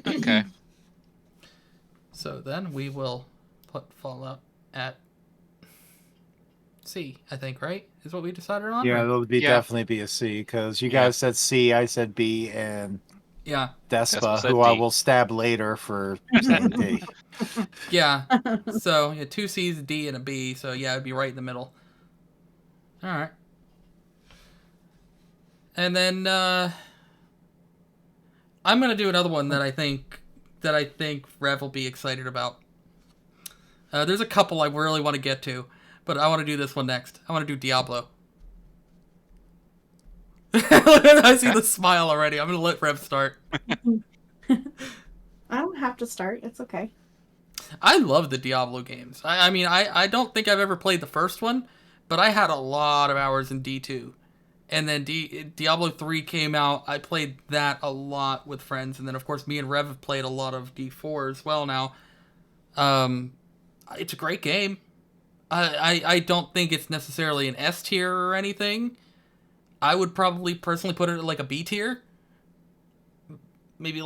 Speaker 4: Okay.
Speaker 2: So then we will put Fallout at C, I think, right? Is what we decided on?
Speaker 1: Yeah, it'll definitely be a C, because you guys said C, I said B, and Despa, who I will stab later for saying D.
Speaker 2: Yeah. So, 2 C's, a D, and a B. So, yeah, it'd be right in the middle. All right. And then I'm gonna do another one that I think Rev will be excited about. There's a couple I really want to get to, but I want to do this one next. I want to do Diablo. I see the smile already. I'm gonna let Rev start.
Speaker 3: I don't have to start. It's okay.
Speaker 2: I love the Diablo games. I mean, I don't think I've ever played the first one, but I had a lot of hours in D2. And then Diablo 3 came out. I played that a lot with friends. And then, of course, me and Rev have played a lot of D4 as well now. It's a great game. I don't think it's necessarily an S tier or anything. I would probably personally put it at a B tier. Maybe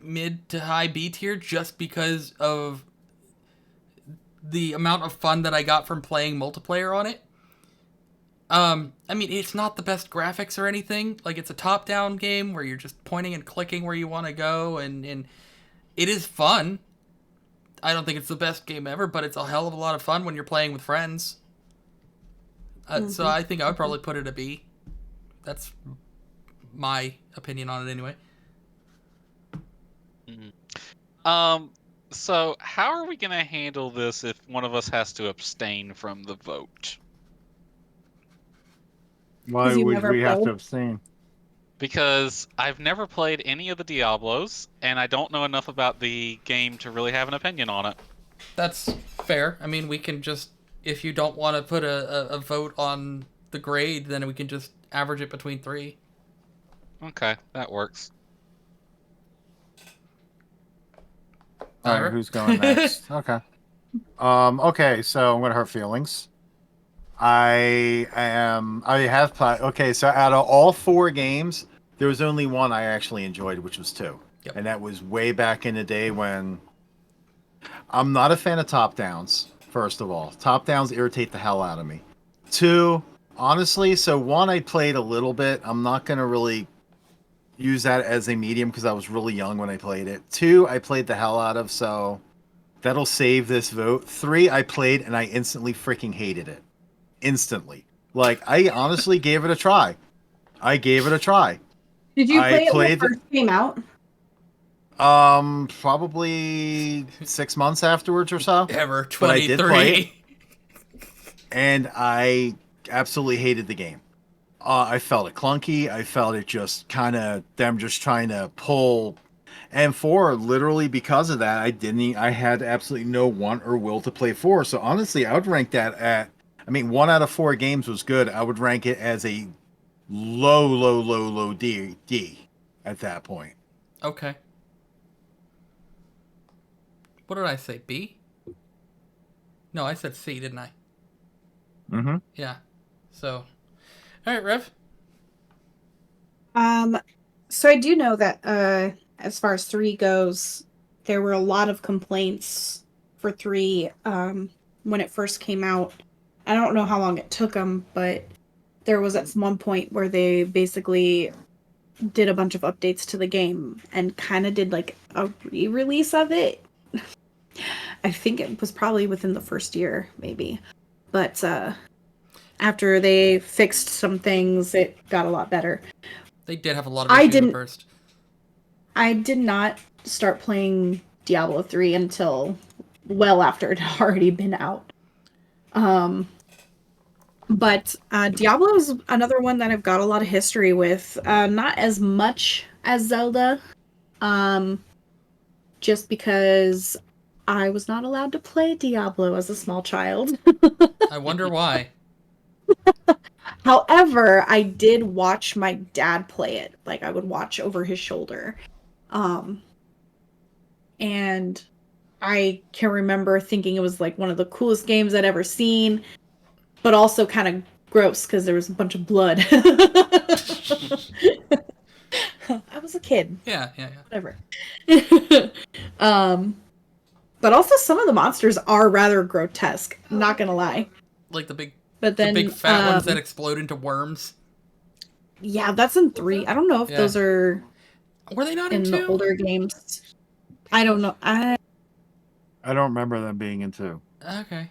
Speaker 2: mid to high B tier, just because of the amount of fun that I got from playing multiplayer on it. I mean, it's not the best graphics or anything. Like, it's a top-down game where you're just pointing and clicking where you want to go, and it is fun. I don't think it's the best game ever, but it's a hell of a lot of fun when you're playing with friends. So I think I would probably put it a B. That's my opinion on it anyway.
Speaker 4: So how are we going to handle this if one of us has to abstain from the vote?
Speaker 1: Why would we have to abstain?
Speaker 4: Because I've never played any of the Diablos, and I don't know enough about the game to really have an opinion on it.
Speaker 2: That's fair. I mean, we can just, if you don't want to put a vote on the grade, then we can just average it between 3.
Speaker 4: Okay, that works.
Speaker 1: All right, who's going next? Okay. Okay, so I'm gonna hurt feelings. I have played. Okay, so out of all 4 games, there was only one I actually enjoyed, which was 2, and that was way back in the day when. I'm not a fan of top downs. First of all, top downs irritate the hell out of me. 2, honestly, so 1 I played a little bit. I'm not gonna really use that as a medium because I was really young when I played it. 2, I played the hell out of, so that'll save this vote. 3, I played and I instantly freaking hated it. Instantly. Like, I honestly gave it a try.
Speaker 3: Did you play it when it first came out?
Speaker 1: Probably 6 months afterwards or so.
Speaker 2: Ever, 23.
Speaker 1: But I did play it, and I absolutely hated the game. I felt it clunky. I felt it just kind of them just trying to pull. And 4, literally because of that, I had absolutely no want or will to play 4. So honestly, I would rank that at, 1 out of 4 games was good. I would rank it as a low D at that point.
Speaker 2: Okay. What did I say? B? No, I said C, didn't I?
Speaker 1: Mm-hmm.
Speaker 2: Yeah. So, all right, Rev.
Speaker 3: So I do know that as far as 3 goes, there were a lot of complaints for 3 when it first came out. I don't know how long it took them, but there was at one point where they basically did a bunch of updates to the game and kind of did like a re-release of it. I think it was probably within the first year, maybe. But after they fixed some things, it got a lot better.
Speaker 2: They did have a lot of issues at first.
Speaker 3: I did not start playing Diablo 3 until well after it had already been out. But Diablo is another one that I've got a lot of history with. Not as much as Zelda. Just because I was not allowed to play Diablo as a small child.
Speaker 2: I wonder why.
Speaker 3: However, I did watch my dad play it. Like, I would watch over his shoulder. And I can remember thinking it was like one of the coolest games I'd ever seen, but also kind of gross because there was a bunch of blood. I was a kid.
Speaker 2: Yeah.
Speaker 3: Whatever. But also some of the monsters are rather grotesque, not gonna lie.
Speaker 2: Like the big
Speaker 3: But then,
Speaker 2: the big fat ones that explode into worms.
Speaker 3: Yeah, that's in 3. I don't know if those are...
Speaker 2: Were they not
Speaker 3: in the older games? I don't know.
Speaker 1: I don't remember them being in 2.
Speaker 2: Okay.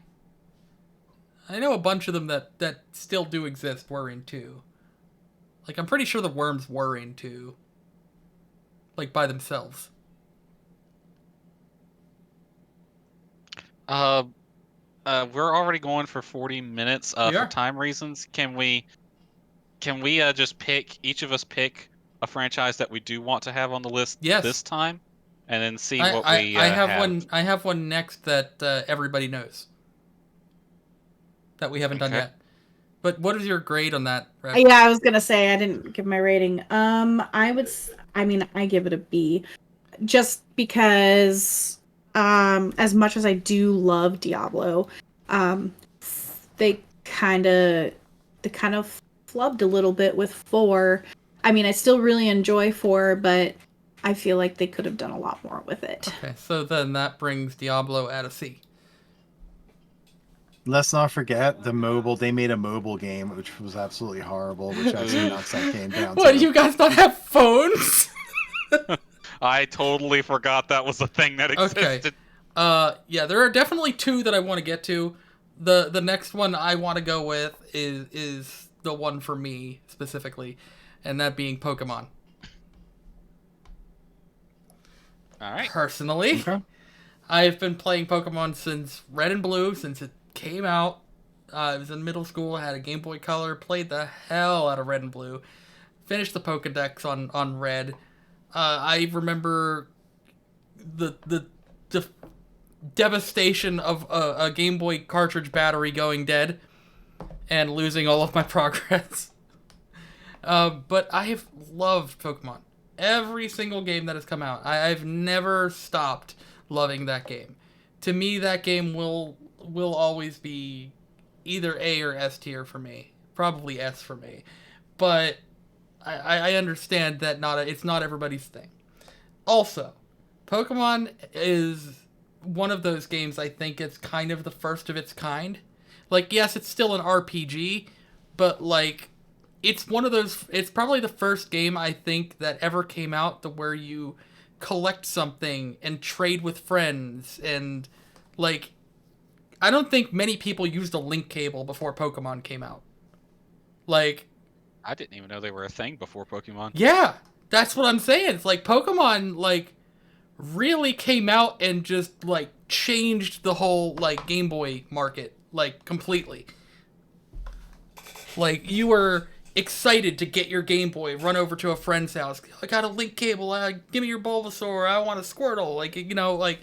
Speaker 2: I know a bunch of them that still do exist were in 2. Like, I'm pretty sure the worms were in 2. Like, by themselves.
Speaker 4: We're already going for 40 minutes. For time reasons, can we just each of us pick a franchise that we do want to have on the list this time, and then see what we have.
Speaker 2: I have one next that everybody knows that we haven't done yet. But what is your grade on that, Rev?
Speaker 3: Yeah, I was gonna say I didn't give my rating. I give it a B, just because as much as I do love Diablo, they kind of flubbed a little bit with 4. I mean, I still really enjoy 4, but I feel like they could have done a lot more with it.
Speaker 2: Okay, so then that brings Diablo at a C.
Speaker 1: Let's not forget the mobile. They made a mobile game, which was absolutely horrible, which actually knocks that game down.
Speaker 2: What, you guys not have phones?
Speaker 4: I totally forgot that was a thing that existed.
Speaker 2: Okay. Yeah, there are definitely two that I want to get to. The next one I want to go with is the one for me specifically, and that being Pokemon.
Speaker 4: All right.
Speaker 2: Personally,
Speaker 1: Okay.
Speaker 2: I've been playing Pokemon since Red and Blue, since it came out. I was in middle school, had a Game Boy Color, played the hell out of Red and Blue, finished the Pokedex on Red. I remember the devastation of a Game Boy cartridge battery going dead and losing all of my progress. But I have loved Pokemon. Every single game that has come out, I've never stopped loving that game. To me, that game will always be either A or S tier for me. Probably S for me. But I understand that it's not everybody's thing. Also, Pokemon is one of those games I think it's kind of the first of its kind. Like, yes, it's still an RPG, but like it's one of those, it's probably the first game I think that ever came out to where you collect something and trade with friends, and like I don't think many people used a link cable before Pokemon came out. Like,
Speaker 4: I didn't even know they were a thing before Pokemon.
Speaker 2: Yeah, that's what I'm saying. It's like Pokemon like really came out and just like changed the whole like Game Boy market like completely. Like, you were excited to get your Game Boy, run over to a friend's house. I got a link cable. Give me your Bulbasaur. I want a Squirtle. Like, you know, like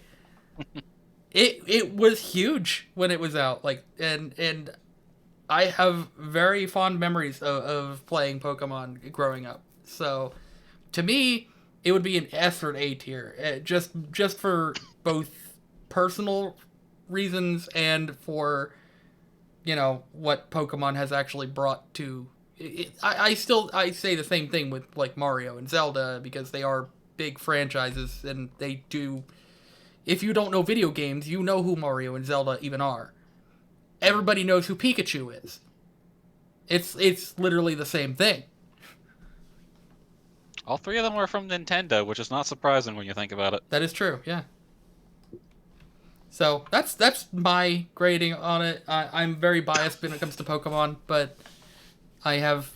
Speaker 2: it was huge when it was out. Like, and I have very fond memories of playing Pokemon growing up. So, to me, it would be an S or an A tier, just for both personal reasons and for, you know, what Pokemon has actually brought to it. I say the same thing with like Mario and Zelda, because they are big franchises and they do. If you don't know video games, you know who Mario and Zelda even are. Everybody knows who Pikachu is. It's literally the same thing.
Speaker 4: All three of them were from Nintendo, which is not surprising when you think about it.
Speaker 2: That is true, yeah. So that's my grading on it. I'm very biased when it comes to Pokemon, but I have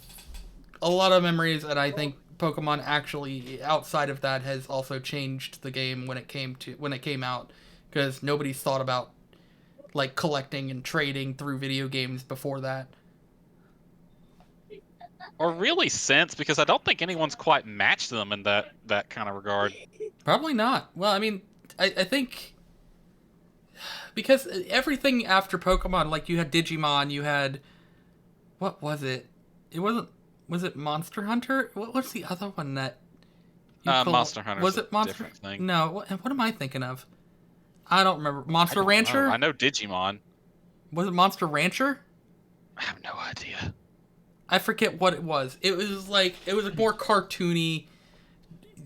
Speaker 2: a lot of memories, and I think Pokemon actually, outside of that, has also changed the game when it came out, because nobody's thought about like collecting and trading through video games before that.
Speaker 4: Or really since, because I don't think anyone's quite matched them in that kind of regard.
Speaker 2: Probably not. Well, I mean, I think because everything after Pokemon, like you had Digimon, you had, what was it? It wasn't. Was it Monster Hunter? What's the other one that?
Speaker 4: Monster Hunter.
Speaker 2: Was it Monster?
Speaker 4: Thing.
Speaker 2: No. What am I thinking of? I don't remember. Monster Rancher.
Speaker 4: I know Digimon.
Speaker 2: Was it Monster Rancher?
Speaker 4: I have no idea.
Speaker 2: I forget what it was. It was a more cartoony,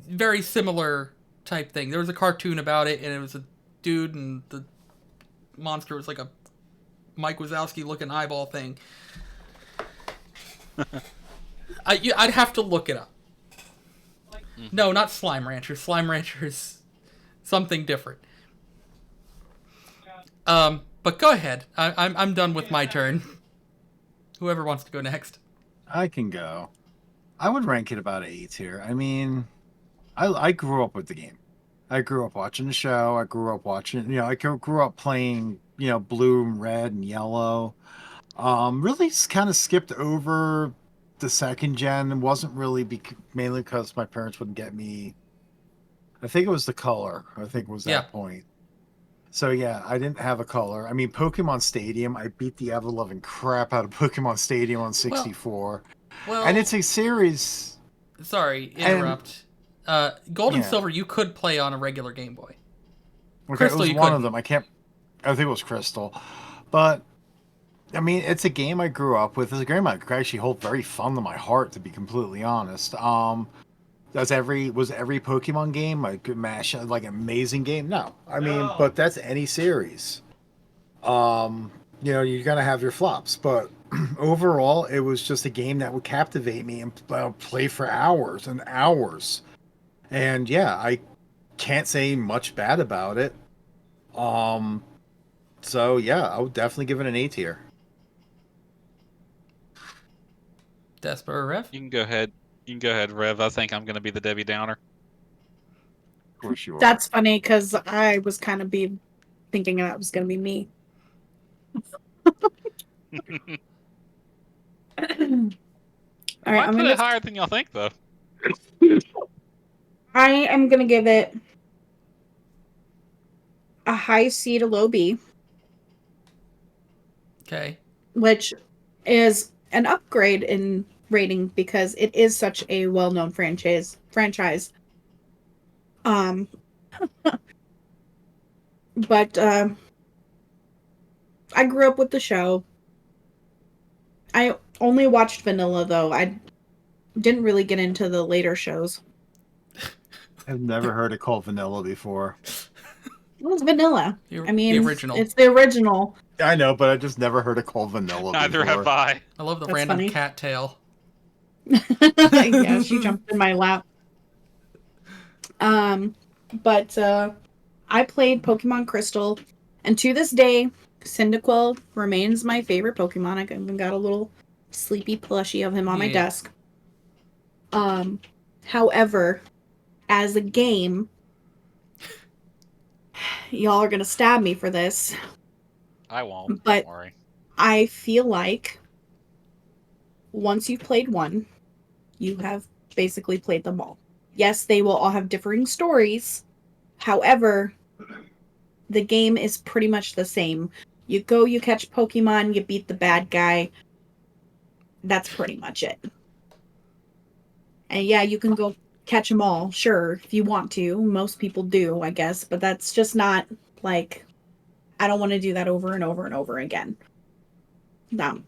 Speaker 2: very similar type thing. There was a cartoon about it, and it was a dude, and the monster was like a Mike Wazowski looking eyeball thing. I'd have to look it up. No, not Slime Rancher. Slime Rancher is something different. But go ahead. I'm done with my turn. Whoever wants to go next.
Speaker 1: I can go. I would rank it about 8 here. I mean, I grew up with the game. I grew up watching the show. I grew up watching, I grew up playing, blue and red and yellow. Really kind of skipped over the second gen. It wasn't really mainly because my parents wouldn't get me. I think it was the color. I think it was that point. So yeah, I didn't have a color. I mean, Pokemon Stadium, I beat the ever-loving crap out of Pokemon Stadium on 64. Well, and it's a series.
Speaker 2: Sorry, interrupt. Gold and Silver, you could play on a regular Game Boy.
Speaker 1: Okay, Crystal, it was one of them. I think it was Crystal. But, I mean, it's a game I grew up with. It's a game I actually hold very fond to my heart, to be completely honest. Was every Pokemon game like mash like amazing game? No, I mean, but that's any series. you know, you gotta have your flops. But overall, it was just a game that would captivate me and play for hours and hours. And yeah, I can't say much bad about it. So yeah, I would definitely give it an A tier.
Speaker 2: Rev?
Speaker 4: You can go ahead. You can go ahead, Rev. I think I'm going to be the Debbie Downer.
Speaker 1: Of course you are.
Speaker 3: That's funny because I was kind of thinking that was going to be me. All right,
Speaker 4: I'm gonna put it higher than y'all think, though.
Speaker 3: I am gonna give it a high C to low B.
Speaker 2: Okay.
Speaker 3: Which is an upgrade in rating because it is such a well-known franchise. But I grew up with the show. I only watched vanilla though. I didn't really get into the later shows.
Speaker 1: I've never heard it called vanilla before.
Speaker 3: It was vanilla. I mean,
Speaker 2: the original.
Speaker 3: It's the original.
Speaker 1: I know, but I just never heard it called vanilla
Speaker 4: Neither
Speaker 1: before.
Speaker 4: have I.
Speaker 2: I love the
Speaker 3: That's
Speaker 2: random
Speaker 3: funny.
Speaker 2: cat tail.
Speaker 3: Yeah, she jumped in my lap. But I played Pokemon Crystal, and to this day, Cyndaquil remains my favorite Pokemon. I even got a little sleepy plushie of him on my desk. However, as a game, y'all are gonna stab me for this.
Speaker 4: I won't.
Speaker 3: But
Speaker 4: don't worry.
Speaker 3: I feel like once you've played one, you have basically played them all. Yes, they will all have differing stories. However, the game is pretty much the same. You go, you catch Pokemon, you beat the bad guy. That's pretty much it. And yeah, you can go catch them all, sure, if you want to. Most people do, I guess. But that's just not, like... I don't want to do that over and over and over again. No.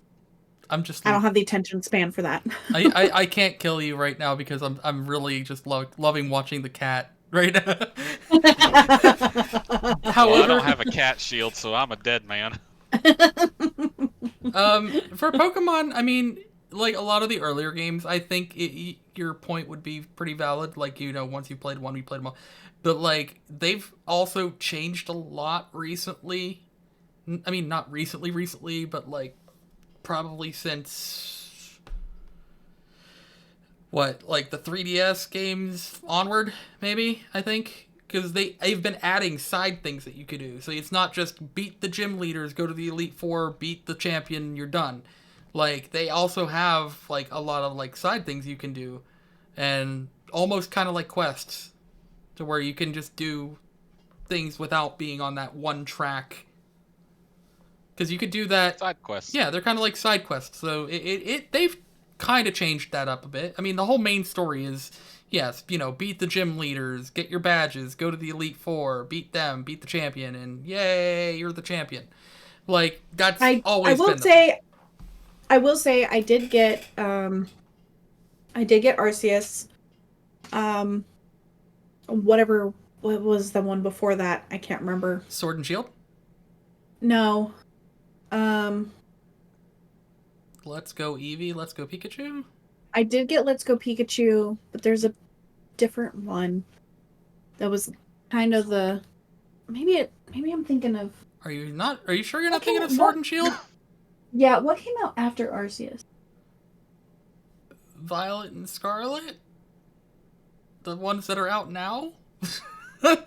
Speaker 3: I don't have the attention span for that.
Speaker 2: I can't kill you right now because I'm really just loving watching the cat right now.
Speaker 4: However, I don't have a cat shield, so I'm a dead man.
Speaker 2: For Pokemon, I mean, like a lot of the earlier games, I think your point would be pretty valid. Like, you know, once you played one, you played them all. But, like, they've also changed a lot recently. I mean, not recently, but, like, probably since... What, like, the 3DS games onward, maybe, I think? Because they've been adding side things that you could do. So it's not just beat the gym leaders, go to the Elite Four, beat the champion, you're done. Like, they also have, like, a lot of, like, side things you can do. And almost kind of like quests. To where you can just do things without being on that one track. Because you could do that...
Speaker 4: Side quests.
Speaker 2: Yeah, they're kind of like side quests. So they've kind of changed that up a bit. I mean, the whole main story is, yes, you know, beat the gym leaders, get your badges, go to the Elite Four, beat them, beat the champion, and yay, you're the champion. Like, that's always been...
Speaker 3: I will say I did get Arceus. What was the one before that? I can't remember.
Speaker 2: Sword and Shield?
Speaker 3: No.
Speaker 2: Let's Go Eevee, Let's Go Pikachu?
Speaker 3: I did get Let's Go Pikachu, but there's a different one that was kind of the... Maybe I'm thinking of...
Speaker 2: Are you sure you're not thinking of Sword and Shield?
Speaker 3: Yeah, what came out after Arceus?
Speaker 2: Violet and Scarlet? The ones that are out now?
Speaker 3: I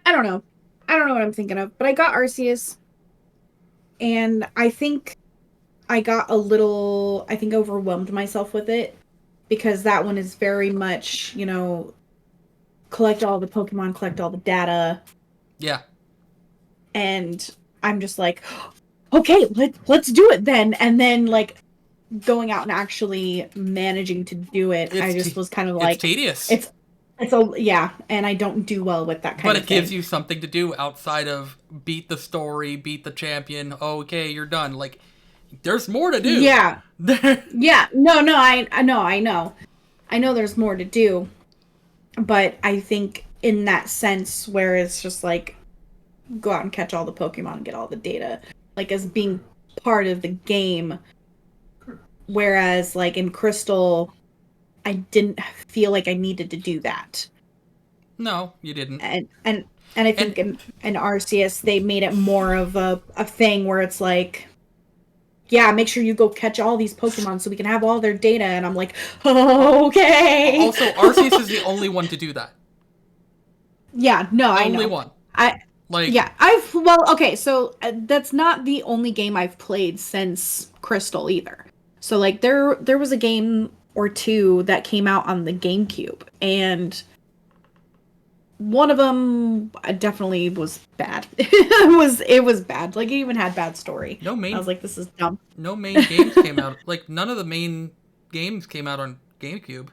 Speaker 3: don't know. I don't know what I'm thinking of, but I got Arceus, and I think I got overwhelmed myself with it, because that one is very much, you know, collect all the Pokemon, collect all the data.
Speaker 2: Yeah.
Speaker 3: And I'm just like, okay, let's do it then. And then, like, going out and actually managing to do it, I just was kind of like...
Speaker 2: It's tedious.
Speaker 3: Yeah, and I don't do well with that kind of thing.
Speaker 2: But it gives you something to do outside of beat the story, beat the champion, okay, you're done. Like, there's more to do.
Speaker 3: Yeah. Yeah, no, I know. I know there's more to do. But I think in that sense where it's just like, go out and catch all the Pokemon and get all the data, like as being part of the game. Whereas like in Crystal, I didn't feel like I needed to do that.
Speaker 2: No, you didn't.
Speaker 3: And I think in Arceus they made it more of a thing where it's like, yeah, make sure you go catch all these Pokemon so we can have all their data. And I'm like, okay.
Speaker 2: Also, Arceus is the only one to do that.
Speaker 3: Yeah, no, I know.
Speaker 2: Only one.
Speaker 3: Okay, so that's not the only game I've played since Crystal either. So like there was a game or two that came out on the GameCube, and one of them definitely was bad. it was bad. Like it even had bad story. I was like, this is dumb.
Speaker 2: No main games came out. Like none of the main games came out on GameCube.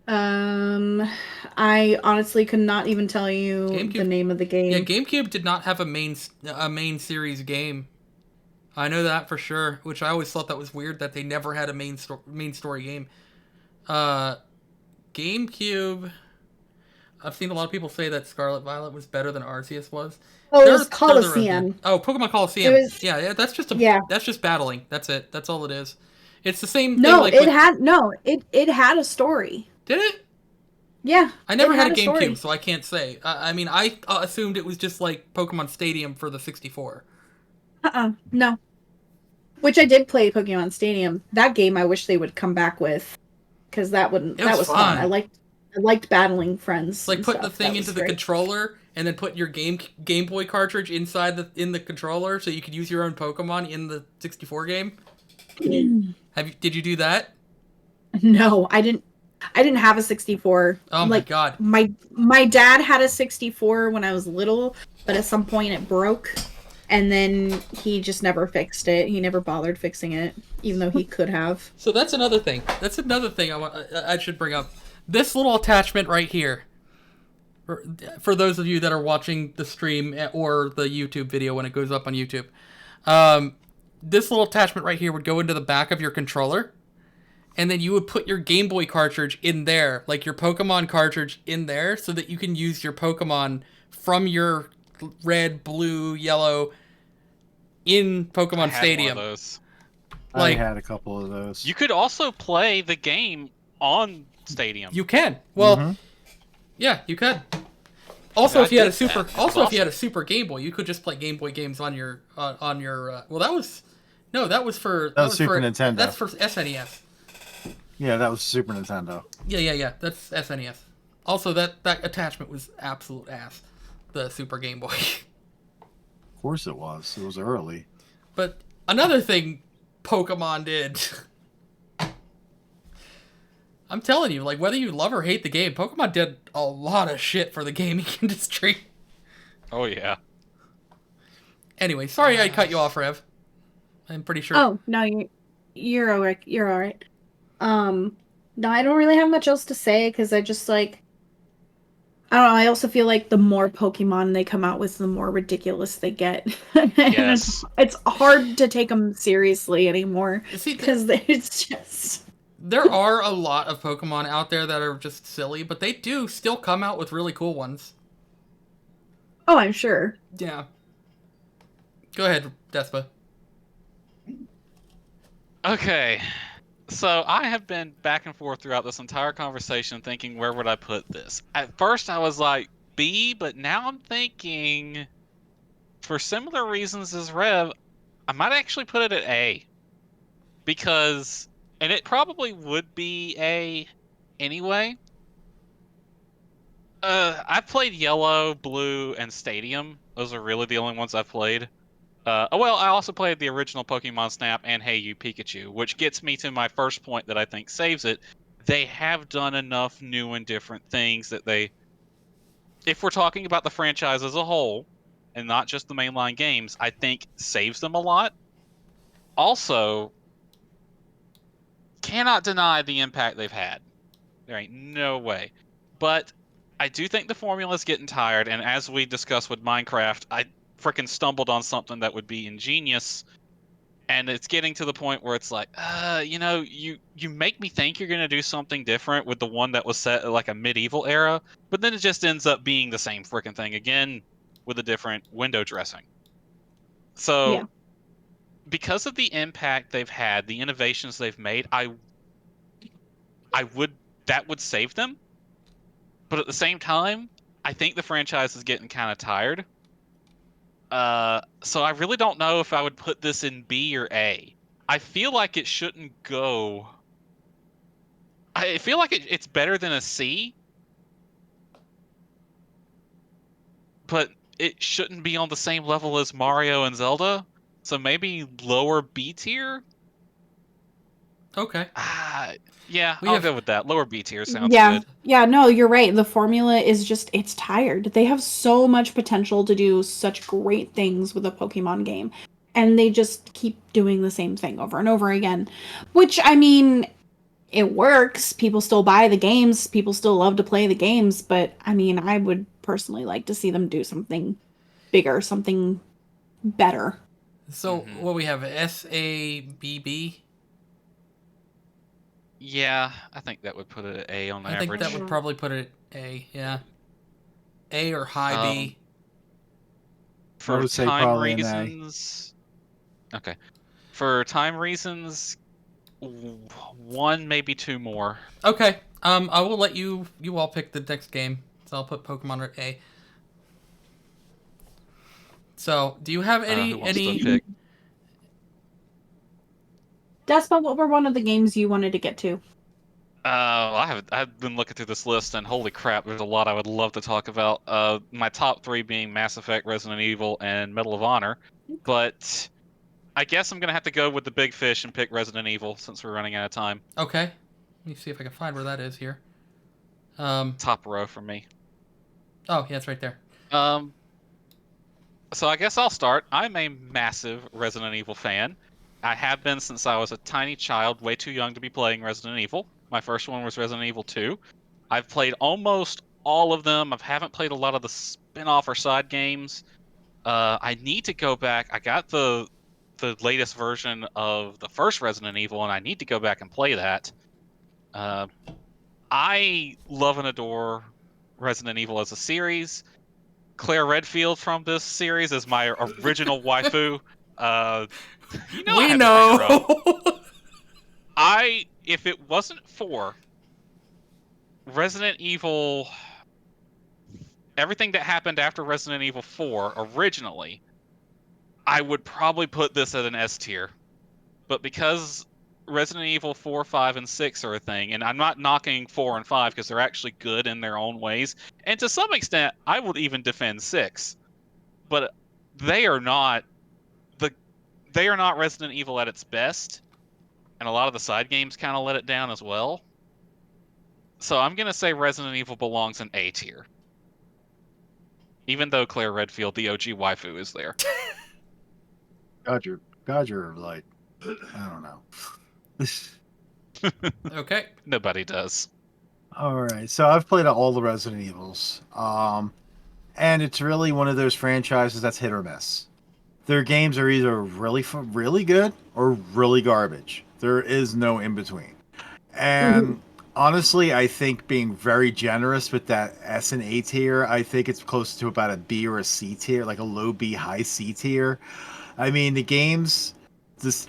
Speaker 3: I honestly could not even tell you the name of the game.
Speaker 2: Yeah, GameCube did not have a main series game. I know that for sure, which I always thought that was weird that they never had a main story game. GameCube, I've seen a lot of people say that Scarlet Violet was better than Arceus was.
Speaker 3: Oh, it was Coliseum.
Speaker 2: Oh, Pokemon Coliseum. Yeah, that's just battling. That's it. That's all it is. It's the same thing.
Speaker 3: It had a story.
Speaker 2: Did it?
Speaker 3: Yeah.
Speaker 2: I never had a GameCube, so I can't say. I mean, I assumed it was just like Pokemon Stadium for the 64.
Speaker 3: No. Which I did play Pokemon Stadium. That game I wish they would come back with, because that was fun. I liked battling friends.
Speaker 2: Like put the thing into the controller and then put your Game Boy cartridge inside in the controller so you could use your own Pokemon in the 64 game. Did you do that?
Speaker 3: No, I didn't have a 64.
Speaker 2: Oh my god.
Speaker 3: My dad had a 64 when I was little, but at some point it broke. And then he just never fixed it. He never bothered fixing it, even though he could have.
Speaker 2: So that's another thing. I should bring up. This little attachment right here. For those of you that are watching the stream or the YouTube video when it goes up on YouTube. This little attachment right here would go into the back of your controller. And then you would put your Game Boy cartridge in there. Like your Pokemon cartridge in there. So that you can use your Pokemon from your red, blue, yellow in Pokemon Stadium.
Speaker 4: One of those.
Speaker 1: I had a couple of those.
Speaker 4: You could also play the game on Stadium.
Speaker 2: You can. Well, yeah, you could. Also, if you had a Super Game Boy, you could just play Game Boy games on your well, that was for
Speaker 1: Super Nintendo.
Speaker 2: That's for SNES.
Speaker 1: Yeah, that was Super Nintendo.
Speaker 2: Yeah. That's SNES. Also, that attachment was absolute ass. The Super Game Boy.
Speaker 1: Of course it was. It was early.
Speaker 2: But another thing Pokemon did. I'm telling you, like, whether you love or hate the game, Pokemon did a lot of shit for the gaming industry.
Speaker 4: Oh, yeah.
Speaker 2: Anyway, sorry I cut you off, Rev. I'm pretty sure.
Speaker 3: Oh, no, you're all right. You're all right. No, I don't really have much else to say, because I just, like, I don't know, I also feel like the more Pokemon they come out with, the more ridiculous they get.
Speaker 4: Yes.
Speaker 3: It's hard to take them seriously anymore, because it's just...
Speaker 2: There are a lot of Pokemon out there that are just silly, but they do still come out with really cool ones.
Speaker 3: Oh, I'm sure.
Speaker 2: Yeah. Go ahead, Despa.
Speaker 4: Okay. So I have been back and forth throughout this entire conversation thinking, where would I put this? At first I was like B, but now I'm thinking, for similar reasons as Rev, I might actually put it at A. Because, and it probably would be A anyway. I've played Yellow, Blue, and Stadium. Those are really the only ones I've played. I also played the original Pokemon Snap and Hey You Pikachu, which gets me to my first point that I think saves it. They have done enough new and different things that if we're talking about the franchise as a whole, and not just the mainline games, I think saves them a lot. Also, cannot deny the impact they've had. There ain't no way. But I do think the formula's getting tired, and as we discussed with Minecraft, I freaking stumbled on something that would be ingenious, and it's getting to the point where it's like, you make me think you're going to do something different with the one that was set at like a medieval era, but then it just ends up being the same freaking thing again. with a different window dressing. So,
Speaker 3: Yeah.
Speaker 4: because of the impact they've had, the innovations they've made, that would save them. But at the same time, I think the franchise is getting kind of tired. So I really don't know if I would put this in B or A. I feel like it shouldn't go. I feel like it's better than a C, but it shouldn't be on the same level as Mario and Zelda. So maybe lower B tier.
Speaker 2: Okay.
Speaker 4: Yeah, I'll go with that. Lower B tier sounds
Speaker 3: Yeah.
Speaker 4: good.
Speaker 3: Yeah, no, you're right. The formula is just, it's tired. They have so much potential to do such great things with a Pokemon game. And they just keep doing the same thing over and over again. Which, I mean, it works. People still buy the games. People still love to play the games. But, I mean, I would personally like to see them do something bigger, something better.
Speaker 2: So, what we have, SABB?
Speaker 4: Yeah, I think that would put it at A on average.
Speaker 2: I think that would probably put it at A, yeah. A or high B.
Speaker 4: For time reasons... Okay. For time reasons, 1, maybe 2 more.
Speaker 2: Okay. I will let you all pick the next game. So I'll put Pokemon at A. So, do you have any...
Speaker 4: Who wants to pick?
Speaker 3: Despa, what were one of the games you wanted to get to?
Speaker 4: I've been looking through this list, and holy crap, there's a lot I would love to talk about. My top 3 being Mass Effect, Resident Evil, and Medal of Honor. But I guess I'm gonna have to go with the big fish and pick Resident Evil since we're running out of time.
Speaker 2: Okay. Let me see if I can find where that is here.
Speaker 4: Top row for me.
Speaker 2: Oh, yeah, it's right there.
Speaker 4: So I guess I'll start. I'm a massive Resident Evil fan. I have been since I was a tiny child, way too young to be playing Resident Evil. My first one was Resident Evil 2. I've played almost all of them. I haven't played a lot of the spin-off or side games. I need to go back. I got the latest version of the first Resident Evil, and I need to go back and play that. I love and adore Resident Evil as a series. Claire Redfield from this series is my original waifu.
Speaker 2: We know.
Speaker 4: If it wasn't for Resident Evil, everything that happened after Resident Evil 4 originally, I would probably put this at an S tier. But because Resident Evil 4, 5, and 6 are a thing, and I'm not knocking 4 and 5 because they're actually good in their own ways, and to some extent, I would even defend 6. But they are not Resident Evil at its best, and a lot of the side games kind of let it down as well. So I'm going to say Resident Evil belongs in A tier. Even though Claire Redfield, the OG waifu, is there.
Speaker 1: God, you're like, I don't know.
Speaker 2: Okay.
Speaker 4: Nobody does.
Speaker 1: All right, so I've played all the Resident Evils, and it's really one of those franchises that's hit or miss. Their games are either really good or really garbage. There is no in between. And honestly, I think being very generous with that S and A tier, I think it's close to about a B or a C tier, like a low B, high C tier. I mean, the games, let's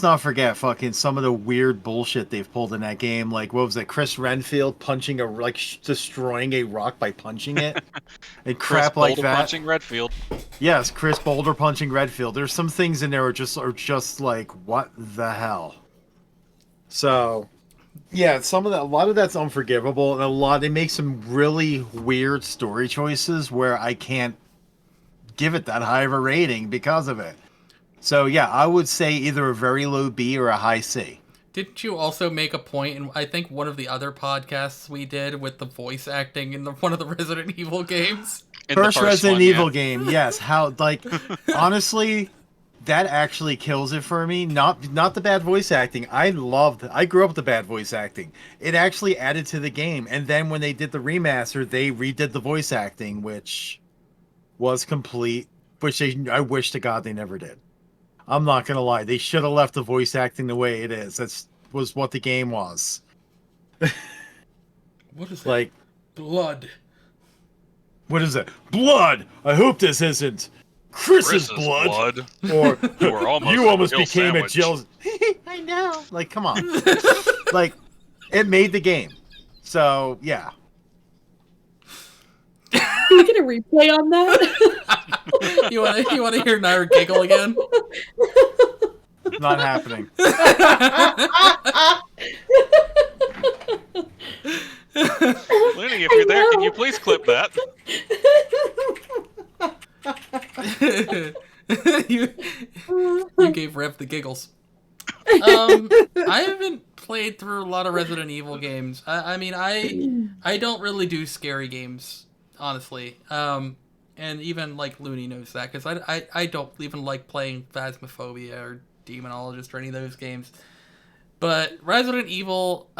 Speaker 1: not forget fucking some of the weird bullshit they've pulled in that game. Like, what was it? Chris Renfield punching destroying a rock by punching it, and crap like that.
Speaker 4: Punching Redfield.
Speaker 1: Yes, Chris Boulder punching Redfield. There's some things in there are just like, what the hell. So, yeah, a lot of that's unforgivable, and they make some really weird story choices where I can't give it that high of a rating because of it. So yeah, I would say either a very low B or a high C.
Speaker 2: Didn't you also make a point in, I think, one of the other podcasts we did with the voice acting in one of the Resident Evil games?
Speaker 1: First Resident Evil game, yes. How, like, honestly, that actually kills it for me. Not the bad voice acting. I grew up with the bad voice acting. It actually added to the game. And then when they did the remaster, they redid the voice acting, which was complete. I wish to God they never did. I'm not gonna lie. They should have left the voice acting the way it is. Was what the game was.
Speaker 2: What is that?
Speaker 1: Like
Speaker 2: blood?
Speaker 1: what is it? Blood! I hope this isn't Chris's blood. Or you almost became a jealous. I know. Like, come on. Like, it made the game. So, yeah.
Speaker 3: Can we get a replay on that?
Speaker 2: You want to hear Nyra giggle again?
Speaker 1: Not happening.
Speaker 4: Looney, if you're there, can you please clip that?
Speaker 2: you gave Rev the giggles. I haven't played through a lot of Resident Evil games. I mean, I don't really do scary games, honestly. And even like Looney knows that because I don't even like playing Phasmophobia or Demonologist or any of those games. But Resident Evil,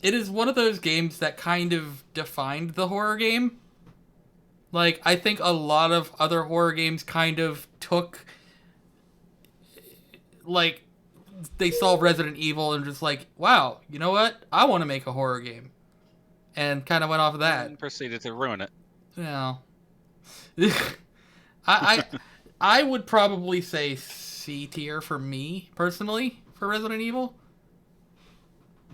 Speaker 2: it is one of those games that kind of defined the horror game. Like, I think a lot of other horror games kind of took, like, they saw Resident Evil and just like, wow, you know what? I want to make a horror game. And kind of went off of that.
Speaker 4: And proceeded to ruin it.
Speaker 2: Yeah. I would probably say C tier for me, personally, for Resident Evil.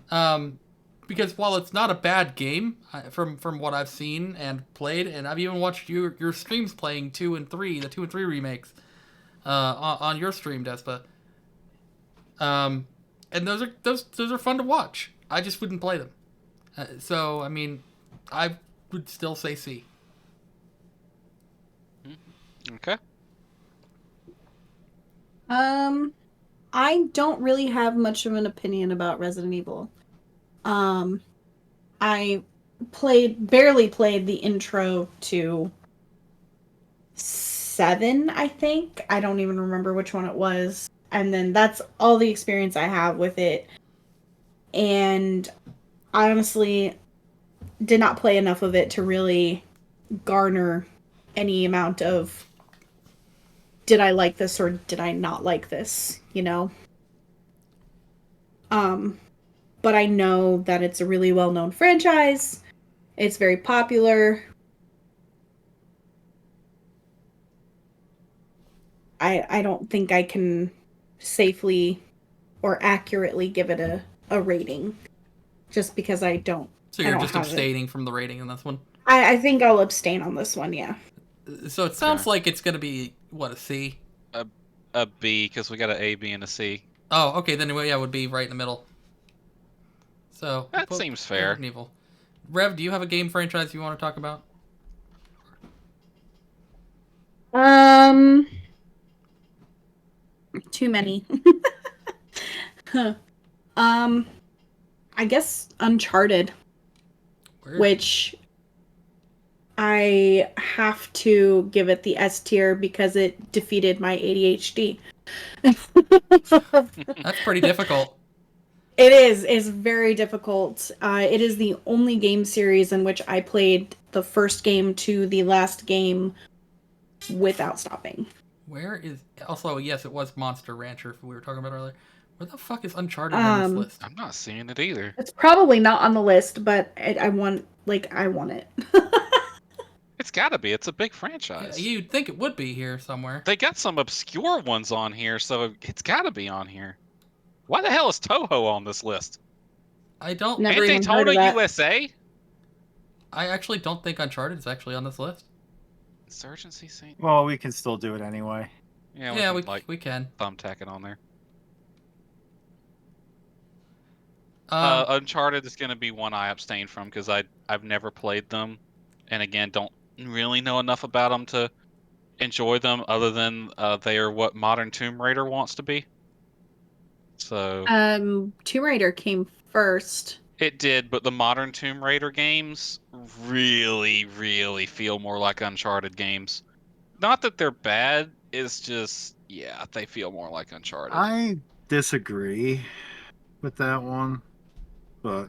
Speaker 2: Because while it's not a bad game, from what I've seen and played, and I've even watched your streams playing 2 and 3, the 2 and 3 remakes, on your stream, Despa. And those are fun to watch. I just wouldn't play them. So I mean, I would still say C.
Speaker 4: Okay.
Speaker 3: I don't really have much of an opinion about Resident Evil. I barely played the intro to 7, I think. I don't even remember which one it was. And then that's all the experience I have with it. And I honestly did not play enough of it to really garner any amount of did I like this or did I not like this, you know? But I know that it's a really well-known franchise. It's very popular. I don't think I can safely or accurately give it a rating. Just because I don't.
Speaker 2: So you're just abstaining from the rating on this one?
Speaker 3: I think I'll abstain on this one, yeah.
Speaker 2: So it sounds like it's going to be, what, a C?
Speaker 4: A B, because we got an A, B, and a C.
Speaker 2: Oh, okay, then yeah, it would be right in the middle. So
Speaker 4: that seems fair.
Speaker 2: Evil. Rev, do you have a game franchise you want to talk about?
Speaker 3: Too many. I guess Uncharted. Which I have to give it the S tier because it defeated my ADHD.
Speaker 2: That's pretty difficult.
Speaker 3: It is. It's very difficult. It is the only game series in which I played the first game to the last game without stopping.
Speaker 2: Where is... Also, yes, it was Monster Rancher we were talking about earlier. Where the fuck is Uncharted on this list?
Speaker 4: I'm not seeing it either.
Speaker 3: It's probably not on the list, but I want it.
Speaker 4: It's gotta be. It's a big franchise.
Speaker 2: Yeah, you'd think it would be here somewhere.
Speaker 4: They got some obscure ones on here, so it's gotta be on here. Why the hell is Toho on this list?
Speaker 2: I don't...
Speaker 3: Never
Speaker 4: Ain't
Speaker 3: even heard of
Speaker 4: Daytona
Speaker 3: that.
Speaker 4: USA?
Speaker 2: I actually don't think Uncharted is actually on this list.
Speaker 4: Insurgency Saint...
Speaker 1: Well, we can still do it anyway.
Speaker 4: Yeah,
Speaker 2: we can.
Speaker 4: Thumbtack it on there. Uncharted is going to be one I abstain from because I've never played them, and again, don't really know enough about them to enjoy them other than they are what modern Tomb Raider wants to be. So
Speaker 3: Tomb Raider came first.
Speaker 4: It did, but the modern Tomb Raider games really, really feel more like Uncharted games. Not that they're bad, it's just, yeah, they feel more like Uncharted.
Speaker 1: I disagree with that one, but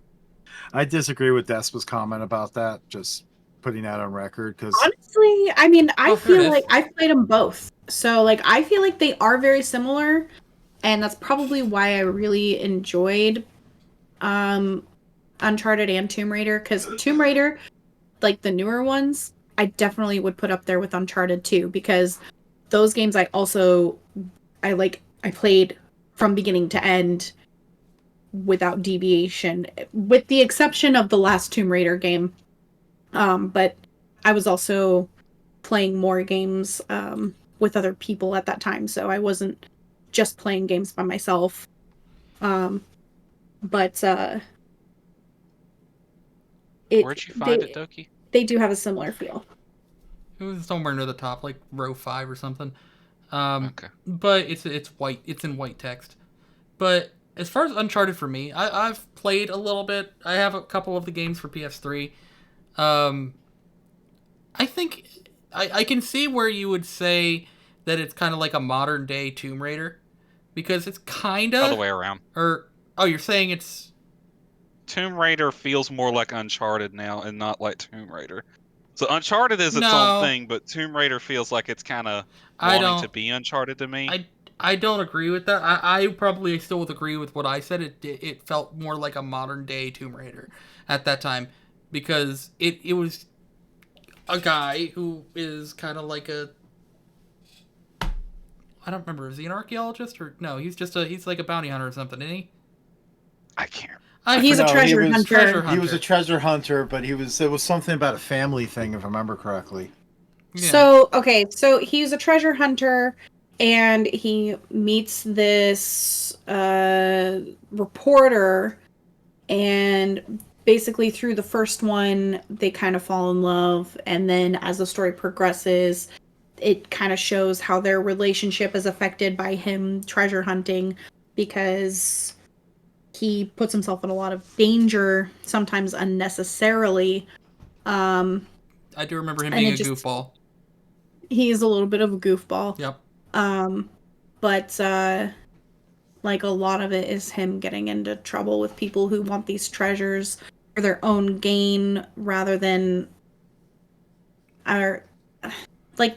Speaker 1: I disagree with Despa's comment about that, just putting that on record, because...
Speaker 3: Honestly, I mean, I feel like I've played them both. So, like, I feel like they are very similar, and that's probably why I really enjoyed Uncharted and Tomb Raider, because Tomb Raider, like the newer ones, I definitely would put up there with Uncharted 2, because those games I played from beginning to end without deviation, with the exception of the last Tomb Raider game. But I was also playing more games with other people at that time, so I wasn't just playing games by myself. But
Speaker 4: where'd you find it, Doki?
Speaker 3: They do have a similar feel.
Speaker 2: It was somewhere near the top, like row 5 or something.
Speaker 4: Okay.
Speaker 2: But it's white. It's in white text. But as far as Uncharted for me, I've played a little bit. I have a couple of the games for PS3. I think I can see where you would say that it's kind of like a modern day Tomb Raider, because it's kind of
Speaker 4: Other way around.
Speaker 2: You're saying it's
Speaker 4: Tomb Raider feels more like Uncharted now and not like Tomb Raider. So Uncharted is its own thing, but Tomb Raider feels like it's kind of wanting to be Uncharted to me.
Speaker 2: I don't agree with that. I probably still would agree with what I said. It felt more like a modern day Tomb Raider at that time, because it was a guy who is kind of like I don't remember, is he an archaeologist or no? He's like a bounty hunter or something, isn't he?
Speaker 4: I can't.
Speaker 3: He's a treasure hunter.
Speaker 1: He was a treasure hunter, but it was something about a family thing, if I remember correctly.
Speaker 2: Yeah.
Speaker 3: So he's a treasure hunter, and he meets this reporter, and basically through the first one, they kind of fall in love, and then as the story progresses, it kind of shows how their relationship is affected by him treasure hunting, because he puts himself in a lot of danger, sometimes unnecessarily.
Speaker 2: I do remember him being a goofball.
Speaker 3: He's a little bit of a goofball.
Speaker 2: Yep.
Speaker 3: But like, a lot of it is him getting into trouble with people who want these treasures for their own gain, rather than like,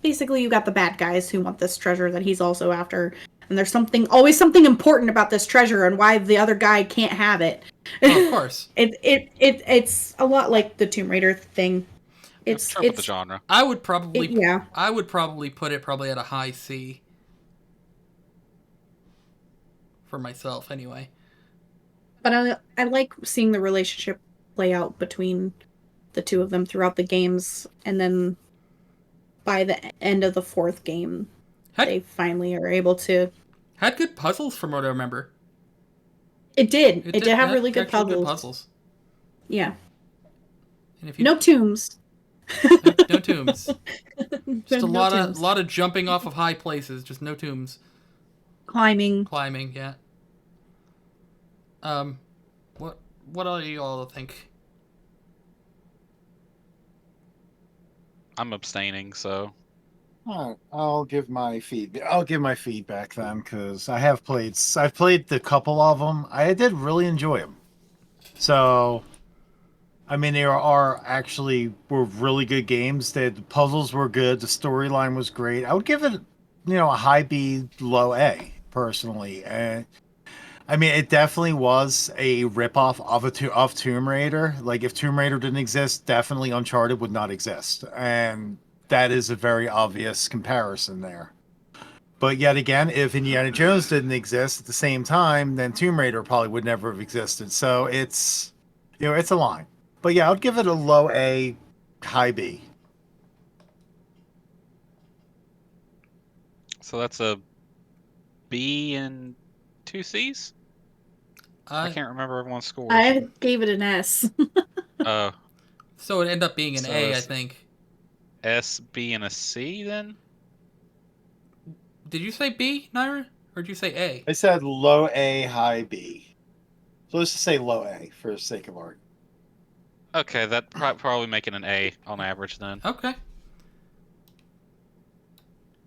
Speaker 3: basically you got the bad guys who want this treasure that he's also after. And there's always something important about this treasure and why the other guy can't have it.
Speaker 2: Oh, of course.
Speaker 3: It's a lot like the Tomb Raider thing. It's
Speaker 4: the genre.
Speaker 2: I would probably put it at a high C. For myself, anyway.
Speaker 3: But I like seeing the relationship play out between the two of them throughout the games, and then by the end of the fourth game, they finally are able to...
Speaker 2: Had good puzzles from what I remember.
Speaker 3: It did. It did have really good puzzles. Yeah.
Speaker 2: And
Speaker 3: no tombs.
Speaker 2: No tombs. Just a lot of jumping off of high places. Just no tombs.
Speaker 3: Climbing,
Speaker 2: yeah. What do you all think?
Speaker 4: I'm abstaining, so.
Speaker 1: I'll give my feedback then, because I've played the couple of them. I did really enjoy them. So, I mean, they were really good games. The puzzles were good. The storyline was great. I would give it, a high B, low A, personally. And I mean, it definitely was a ripoff of Tomb Raider. Like, if Tomb Raider didn't exist, definitely Uncharted would not exist. And that is a very obvious comparison there. But yet again, if Indiana Jones didn't exist at the same time, then Tomb Raider probably would never have existed. So it's a line. But yeah, I'd give it a low A, high B.
Speaker 4: So that's a B and 2 C's? I can't remember everyone's scores.
Speaker 3: I gave it an S.
Speaker 4: Oh.
Speaker 2: So it ended up being an A, I think.
Speaker 4: S, B, and a C, then?
Speaker 2: Did you say B, Nyra? Or did you say A?
Speaker 1: I said low A, high B. So let's just say low A for the sake of argument.
Speaker 4: Okay, that probably making an A on average, then.
Speaker 2: Okay.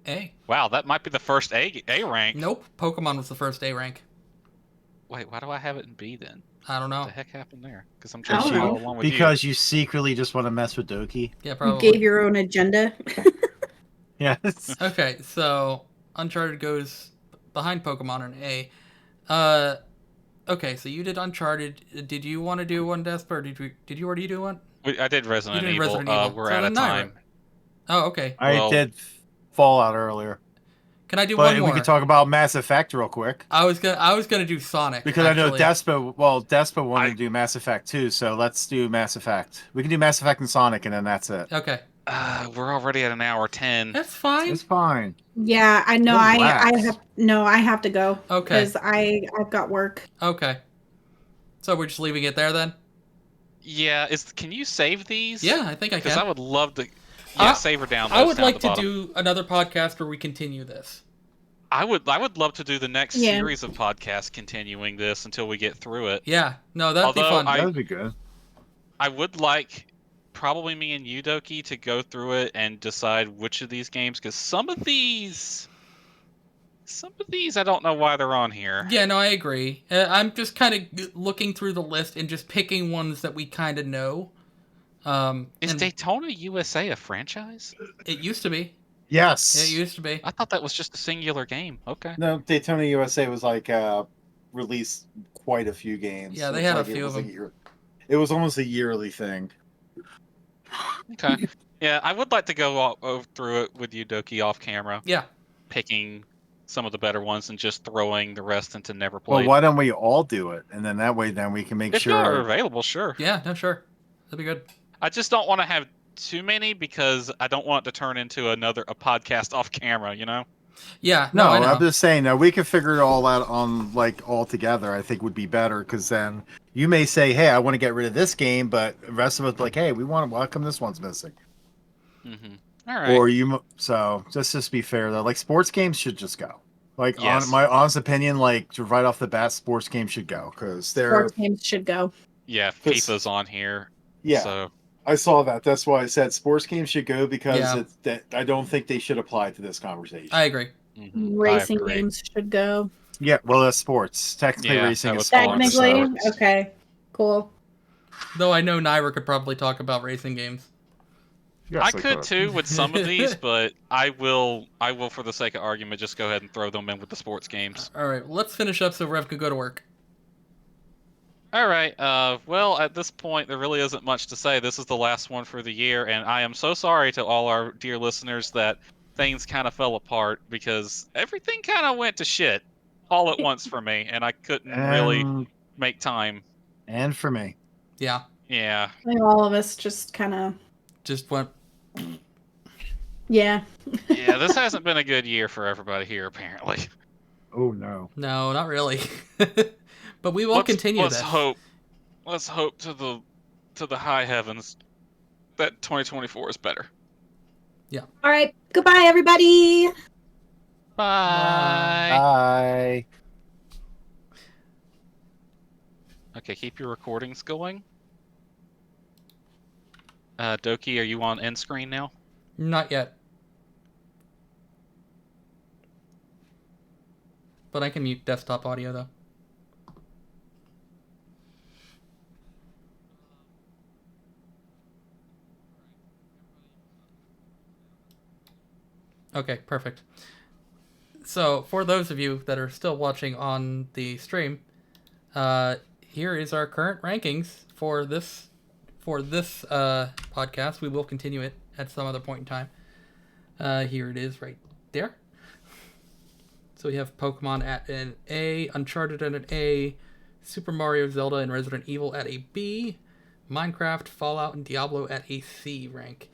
Speaker 2: A.
Speaker 4: Wow, that might be the first A rank.
Speaker 2: Nope, Pokemon was the first A rank.
Speaker 4: Wait, why do I have it in B, then?
Speaker 2: I don't know.
Speaker 4: What the heck happened there? Because I'm trying to follow along with you.
Speaker 1: Because you secretly just want to mess with Doki.
Speaker 2: Yeah, probably.
Speaker 3: You gave your own agenda.
Speaker 1: Yes.
Speaker 2: Okay, so Uncharted goes behind Pokemon in A. Okay, so you did Uncharted. Did you want to do one, Despa, or did you already do one?
Speaker 4: I did Resident Evil.
Speaker 2: Resident Evil.
Speaker 4: We're
Speaker 2: So
Speaker 4: out of
Speaker 2: then Nyra.
Speaker 4: time.
Speaker 2: Oh, okay.
Speaker 1: I did Fallout earlier.
Speaker 2: Can I do one more?
Speaker 1: We could talk about Mass Effect real quick.
Speaker 2: I was gonna do Sonic
Speaker 1: because
Speaker 2: actually.
Speaker 1: I know Despa wanted to do Mass Effect too, so let's do Mass Effect. We can do Mass Effect and Sonic, and then that's it.
Speaker 2: Okay.
Speaker 4: We're already at an hour 10.
Speaker 2: That's fine.
Speaker 1: It's fine.
Speaker 3: Yeah, I know. I have to go.
Speaker 2: Okay.
Speaker 3: Because I've got work.
Speaker 2: Okay. So we're just leaving it there then?
Speaker 4: Yeah. Can you save these?
Speaker 2: Yeah, I think I can.
Speaker 4: Because I would love to. Yeah, save her down.
Speaker 2: I would like to do another podcast where we continue this.
Speaker 4: I would love to do the next series of podcasts continuing this until we get through it.
Speaker 2: Yeah. No, that'd be fun.
Speaker 1: That'd be good.
Speaker 4: I would like probably me and you, Doki, to go through it and decide which of these games, because some of these I don't know why they're on here.
Speaker 2: Yeah, no, I agree. I'm just kind of looking through the list and just picking ones that we kind of know.
Speaker 4: Is Daytona USA a franchise?
Speaker 2: It used to be.
Speaker 1: Yes.
Speaker 2: It used to be.
Speaker 4: I thought that was just a singular game. Okay.
Speaker 1: No, Daytona USA was like released quite a few games.
Speaker 2: Yeah, they had a few of them.
Speaker 1: It was almost a yearly thing.
Speaker 4: Okay. Yeah, I would like to go through it with you, Doki, off camera.
Speaker 2: Yeah.
Speaker 4: Picking some of the better ones and just throwing the rest into never played.
Speaker 1: Well, why don't we all do it? And then that way we can make sure.
Speaker 4: If you're available, sure.
Speaker 2: Yeah, no, sure. That'd be good.
Speaker 4: I just don't want to have too many because I don't want it to turn into a podcast off camera, you know?
Speaker 2: Yeah,
Speaker 1: no,
Speaker 2: I know.
Speaker 1: I'm just saying that we could figure it all out on all together. I think would be better because then you may say, "Hey, I want to get rid of this game," but the rest of us like, "Hey, how come this one's missing?"
Speaker 4: Mm-hmm. All right.
Speaker 1: Or so just be fair though. Like sports games should just go. Like
Speaker 4: yes.
Speaker 1: my honest opinion, like right off the bat, sports games should go because
Speaker 3: sports games should go.
Speaker 4: Yeah, FIFA's on here.
Speaker 1: Yeah.
Speaker 4: So.
Speaker 1: I saw that. That's why I said sports games should go because I don't think they should apply to this conversation.
Speaker 2: I agree.
Speaker 3: Mm-hmm. Racing games should go.
Speaker 1: Yeah, well, that's sports. Technically, racing is sports.
Speaker 3: Technically, okay, cool.
Speaker 2: Though I know Nyra could probably talk about racing games.
Speaker 4: Yes, I could too with some of these, but I will, for the sake of argument, just go ahead and throw them in with the sports games.
Speaker 2: All right, let's finish up so Rev can go to work.
Speaker 4: All right. Well, at this point, there really isn't much to say. This is the last one for the year, and I am so sorry to all our dear listeners that things kind of fell apart because everything kind of went to shit all at once for me, and I couldn't really make time.
Speaker 1: And for me.
Speaker 2: Yeah.
Speaker 4: Yeah.
Speaker 3: I think all of us just kind of
Speaker 2: went.
Speaker 3: Yeah.
Speaker 4: Yeah, this hasn't been a good year for everybody here, apparently.
Speaker 1: Oh no.
Speaker 2: No, not really. But we will continue this.
Speaker 4: Let's hope to the high heavens that 2024 is better.
Speaker 2: Yeah.
Speaker 3: All right. Goodbye, everybody.
Speaker 4: Bye. Okay, keep your recordings going. Doki, are you on end screen now?
Speaker 2: Not yet. But I can mute desktop audio though. Okay, perfect. So, for those of you that are still watching on the stream, here is our current rankings for this podcast. We will continue it at some other point in time. Here it is right there. So we have Pokemon at an A, Uncharted at an A, Super Mario, Zelda, and Resident Evil at a B, Minecraft, Fallout, and Diablo at a C rank.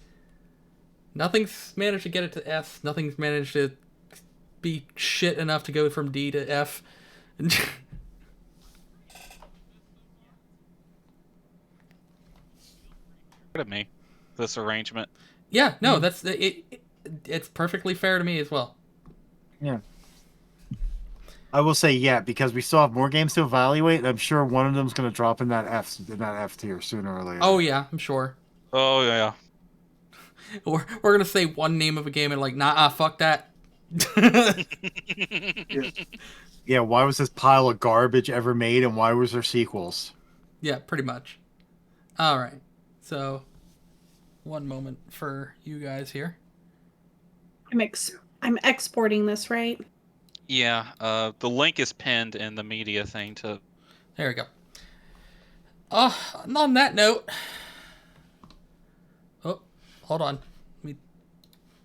Speaker 2: Nothing's managed to get it to S. Nothing's managed to be shit enough to go from D to F.
Speaker 4: Look at me. This arrangement.
Speaker 2: Yeah, no, that's it. It's perfectly fair to me as well.
Speaker 1: Yeah. I will say because we still have more games to evaluate. I'm sure one of them's going to drop in that F tier sooner or later.
Speaker 2: Oh yeah, I'm sure.
Speaker 4: Oh yeah.
Speaker 2: We're gonna say one name of a game and like, nah, fuck that.
Speaker 1: Yeah, why was this pile of garbage ever made, and why was there sequels?
Speaker 2: Yeah, pretty much. All right, so one moment for you guys here.
Speaker 3: I'm exporting this, right?
Speaker 4: Yeah. The link is pinned in the media thing to.
Speaker 2: There we go. On that note, hold on. Let me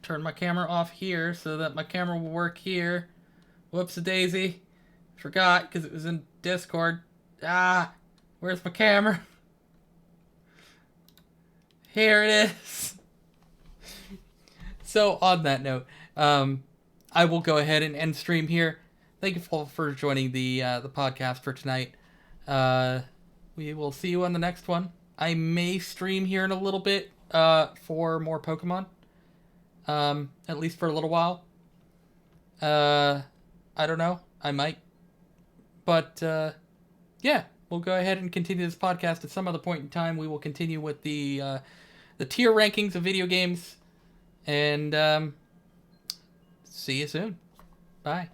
Speaker 2: turn my camera off here so that my camera will work here. Whoops-a-daisy. Forgot because it was in Discord. Ah, where's my camera? Here it is. So on that note, I will go ahead and end stream here. Thank you all for joining the podcast for tonight. We will see you on the next one. I may stream here in a little bit for more Pokemon. At least for a little while. I don't know. I might. But yeah, we'll go ahead and continue this podcast at some other point in time. We will continue with the tier rankings of video games. And see you soon. Bye.